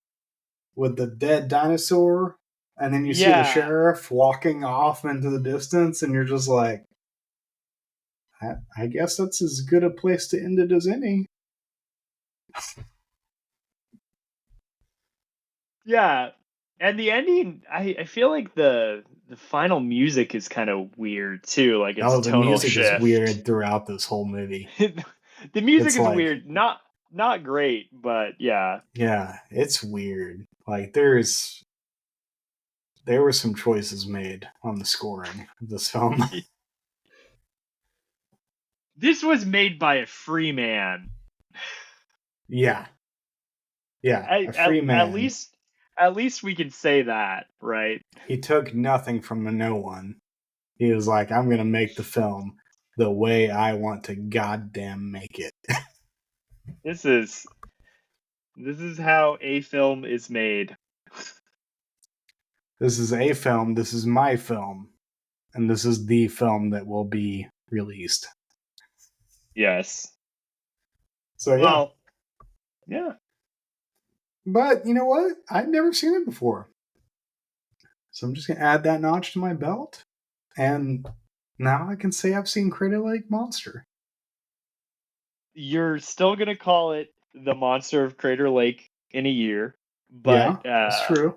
with the dead dinosaur, and then you see the Yeah. sheriff walking off into the distance, and you're just like, I guess that's as good a place to end it as any. Yeah. And the ending, I feel like the final music is kind of weird too. Like it's a Oh, the tonal music is shift. weird throughout this whole movie. The music It's is like, weird. Not great, but yeah. yeah, it's weird. Like there were some choices made on the scoring of this film. This was made by a free man. Yeah, yeah, I, a free man. at least we can say that, right? He took nothing from no one. He was like, I'm going to make the film the way I want to goddamn make it. This is this is how a film is made. This is a film. This is my film. And this is the film that will be released. Yes. So, yeah. Well, yeah. But you know what? I'd never seen it before. So I'm just going to add that notch to my belt. And now I can say I've seen Crater Lake Monster. You're still gonna call it the Monster of Crater Lake in a year, Yeah, but that's true.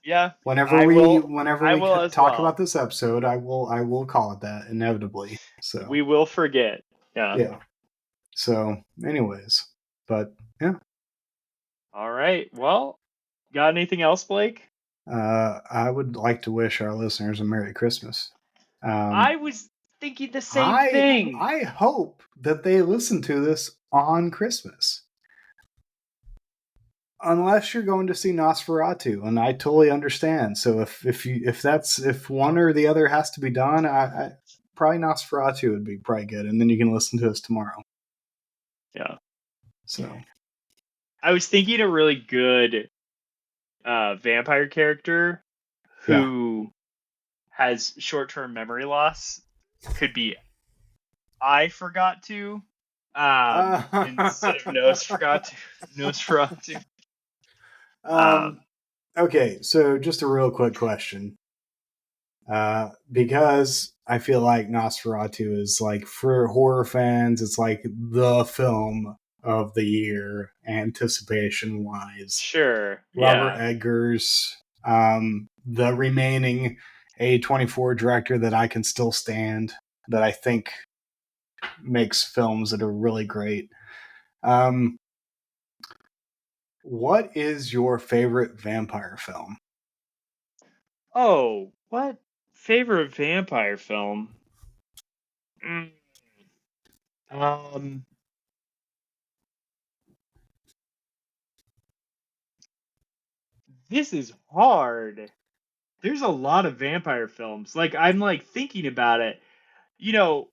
yeah, Whenever I we will. whenever I we will as talk about well. this episode, I will call it that inevitably. So, We will forget. Yeah. yeah. So, anyways, but yeah, All right. Well, got anything else, Blake? I would like to wish our listeners a Merry Christmas. I was thinking the same I thing. I hope that they listen to this on Christmas, unless you're going to see Nosferatu, and I totally understand. So if one or the other has to be done, I probably Nosferatu would be probably good, and then you can listen to us tomorrow. Yeah. So I was thinking a really good vampire character yeah. who has short-term memory loss could be I forgot to instead of Nosferatu. um, okay, so just a real quick question. Because I feel like Nosferatu is like for horror fans, it's like the film of the year, anticipation wise. Sure. Robert Yeah. Eggers, the remaining A24 director that I can still stand, that I think makes films that are really great. What is your favorite vampire film? Oh, what favorite vampire film? Mm, Um, this is hard. There's a lot of vampire films. Like I'm like thinking about it. You know,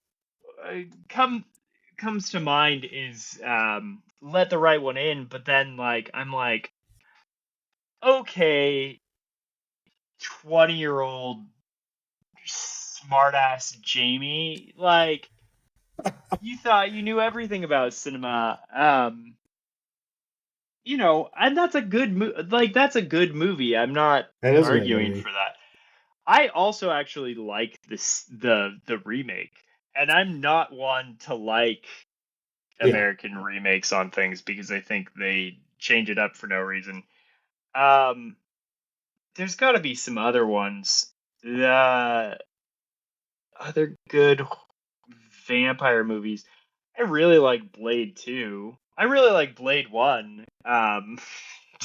uh, come comes to mind is Let the Right One In, but then like I'm like, okay, 20-year-old smartass Jamie, like You thought you knew everything about cinema. And that's a good that's a good movie. I'm not It is a good arguing movie. for that. I also actually like the remake, and I'm not one to like Yeah. American remakes on things because I think they change it up for no reason. Um, there's got to be some other ones. The other good vampire movies. I really like Blade 2. I really like Blade 1.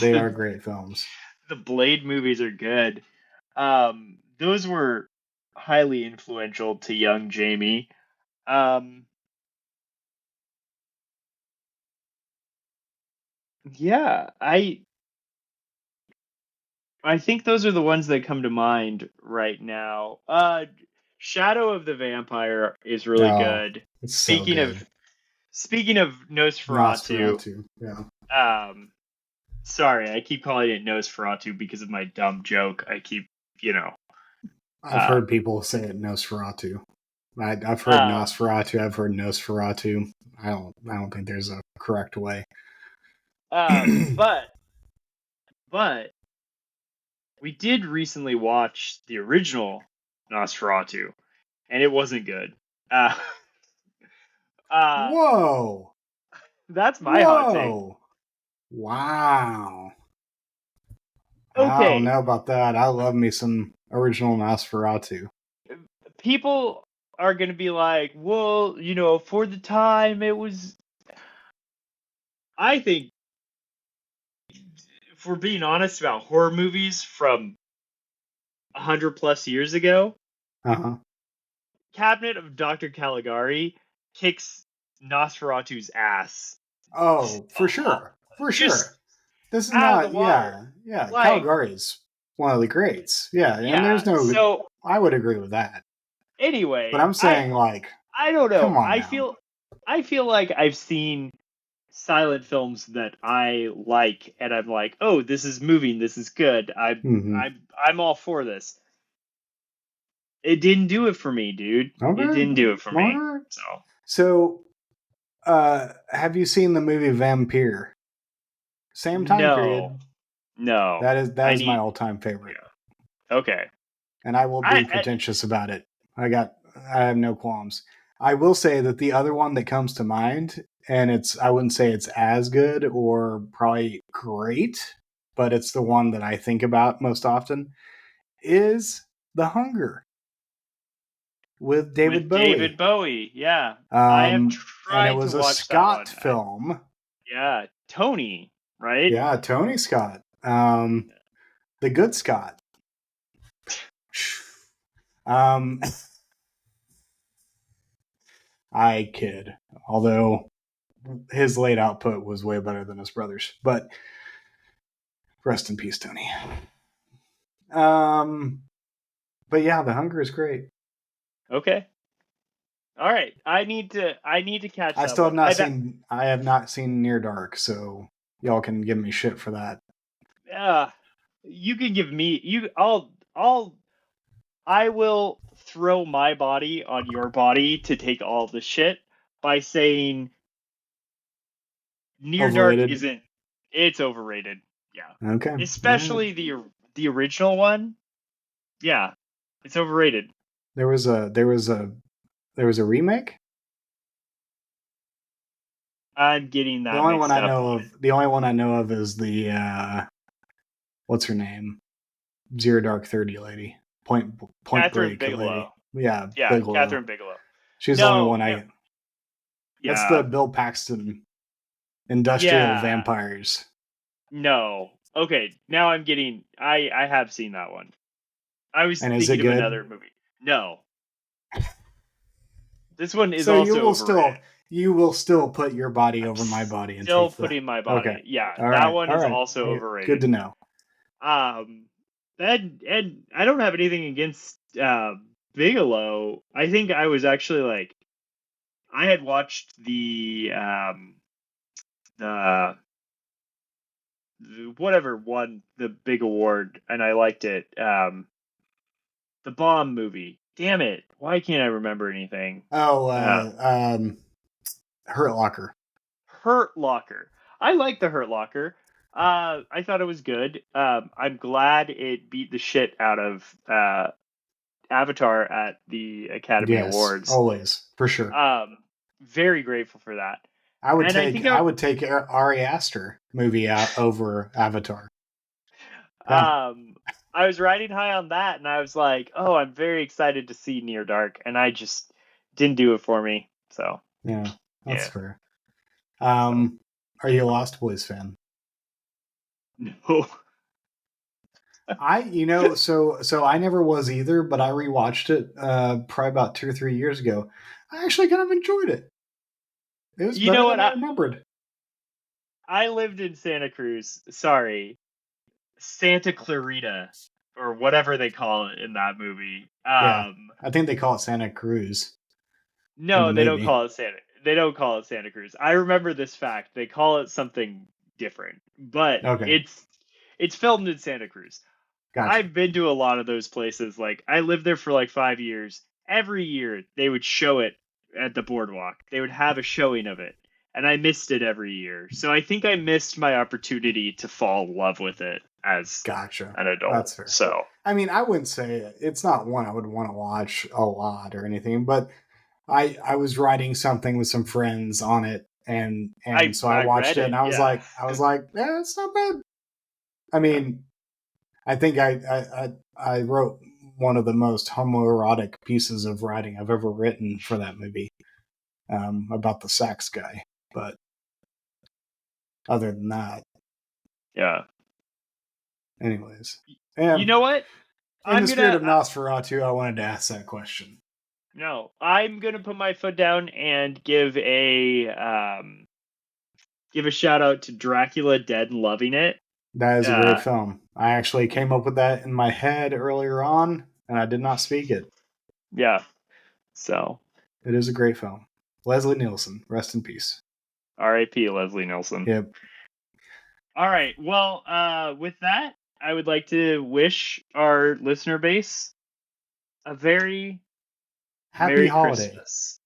They The, are great films. the Blade movies are good. Those were highly influential to young Jamie. Um, yeah, I think those are the ones that come to mind right now. Shadow of the Vampire is really Oh, good. it's so Speaking good. of speaking of Nosferatu, Nosferatu. Yeah. um, sorry, I keep calling it Nosferatu because of my dumb joke. I keep, you know, I've uh, heard people say it Nosferatu. I've heard uh, Nosferatu. I've heard Nosferatu. I don't think there's a correct way. but but we did recently watch the original Nosferatu, and it wasn't good. Uh, uh, Whoa! that's my hot take. Whoa! Wow! I don't Okay, know about that. I love me some original Nosferatu. people are going to be like, well, for the time it was. I think, if we're being honest about horror movies from 100 plus years ago, Uh huh. Cabinet of Dr. Caligari kicks Nosferatu's ass. Oh, for sure. For Just sure. This is out of the not, water. yeah, yeah. Like, Caligari is one of the greats. Yeah, and yeah. there's no, So I would agree with that. But anyway, I'm I saying, like, I don't come know. on I now. feel I feel like I've seen silent films that I like, and I'm like, oh, this is moving, this is good. Hmm. I'm all for this. It didn't do it for me, dude. It Okay. didn't do it for All me. right. So So, have you seen the movie Vampire? Same time no, period. no. That I is my need. all time favorite, Yeah. Okay. and I will be I pretentious about it. I have no qualms. I will say that the other one that comes to mind, and I wouldn't say it's as good or probably great, but it's the one that I think about most often, is The Hunger with David with David Bowie. Bowie. Yeah, I have And it tried to was a watch that Scott one. film. Yeah, Tony, right? Yeah, Tony Scott. The good Scott. Um, I kid. Although his late output was way better than his brother's. But rest in peace, Tony. Um, but yeah, The Hunger is great. Okay. All right. I need to catch I that still have one. not seen. I have not seen Near Dark, so y'all can give me shit for that. Uh, you can give me you. I will throw my body on your body to take all the shit by saying Near Dark Overrated. isn't. It's overrated. Yeah, Okay. All right. especially the original one. Yeah, it's overrated. There was a remake. I'm getting The that only one mixed I up. know of. The only one I know of is the what's her name? Zero Dark 30 lady. Point Catherine Break lady. Bigelow. Yeah, Yeah, Bigelow. Catherine Bigelow. She's the only No, one no. I. That's the Yeah, Bill Paxton Industrial yeah. Vampires. No. Okay, now I'm getting. I have seen that one. I was And is it thinking of good? another movie. No, this one is So also overrated. you will still put your body I'm over my body and still take the. putting my Okay. body. Yeah, All that right. one All is right. also Okay. Good overrated. to know. Um, and I don't have anything against Bigelow. I think I was actually like I had watched the whatever won the big award and I liked it. The Bomb movie. damn it. Why can't I remember anything? Oh, Hurt Locker. Hurt Locker. I like the Hurt Locker. I thought it was good. I'm glad it beat the shit out of Avatar at the Academy Yes, Awards. always, for sure. Very grateful for that. I would And take Ari Aster movie out over Avatar. I was riding high on that, and I was like, "Oh, I'm very excited to see Near Dark," and I just didn't do it for me. So yeah, that's yeah. fair. Are you a Lost Boys fan? No. So I never was either, but I rewatched it probably about 2 or 3 years ago. I actually kind of enjoyed it. It was better than I remembered. I lived in Santa Cruz. Sorry, Santa Clarita, or whatever they call it in that movie. Yeah, I think they call it Santa Cruz. No, they don't call it Santa. They don't call it Santa Cruz. I remember this fact. They call it something different, but it's filmed in Santa Cruz. Gotcha. I've been to a lot of those places. Like, I lived there for like 5 years. Every year they would show it at the boardwalk. They would have a showing of it, and I missed it every year. So I think I missed my opportunity to fall in love with it as an adult. That's fair. So I mean, I wouldn't say it's not one I would want to watch a lot or anything, but I was writing something with some friends on it, and so I watched it, and I was like, yeah, it's not bad. I mean, I think I wrote one of the most homoerotic pieces of writing I've ever written for that movie, about the sax guy. But other than that, yeah. Anyways, you know what? In the spirit of Nosferatu, I wanted to ask that question. No, I'm gonna put my foot down and give a shout out to Dracula Dead and Loving It. That is a great film. I actually came up with that in my head earlier on, and I did not speak it. Yeah. So it is a great film. Leslie Nielsen, rest in peace. R.I.P. Leslie Nielsen. Yep. All right. Well, with that, I would like to wish our listener base a very happy Merry holiday. Christmas.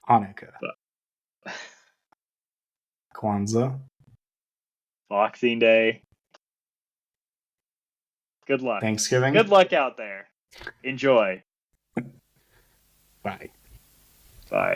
Hanukkah. Kwanzaa. Boxing Day. Good luck. Thanksgiving. Good luck out there. Enjoy. Bye. Bye.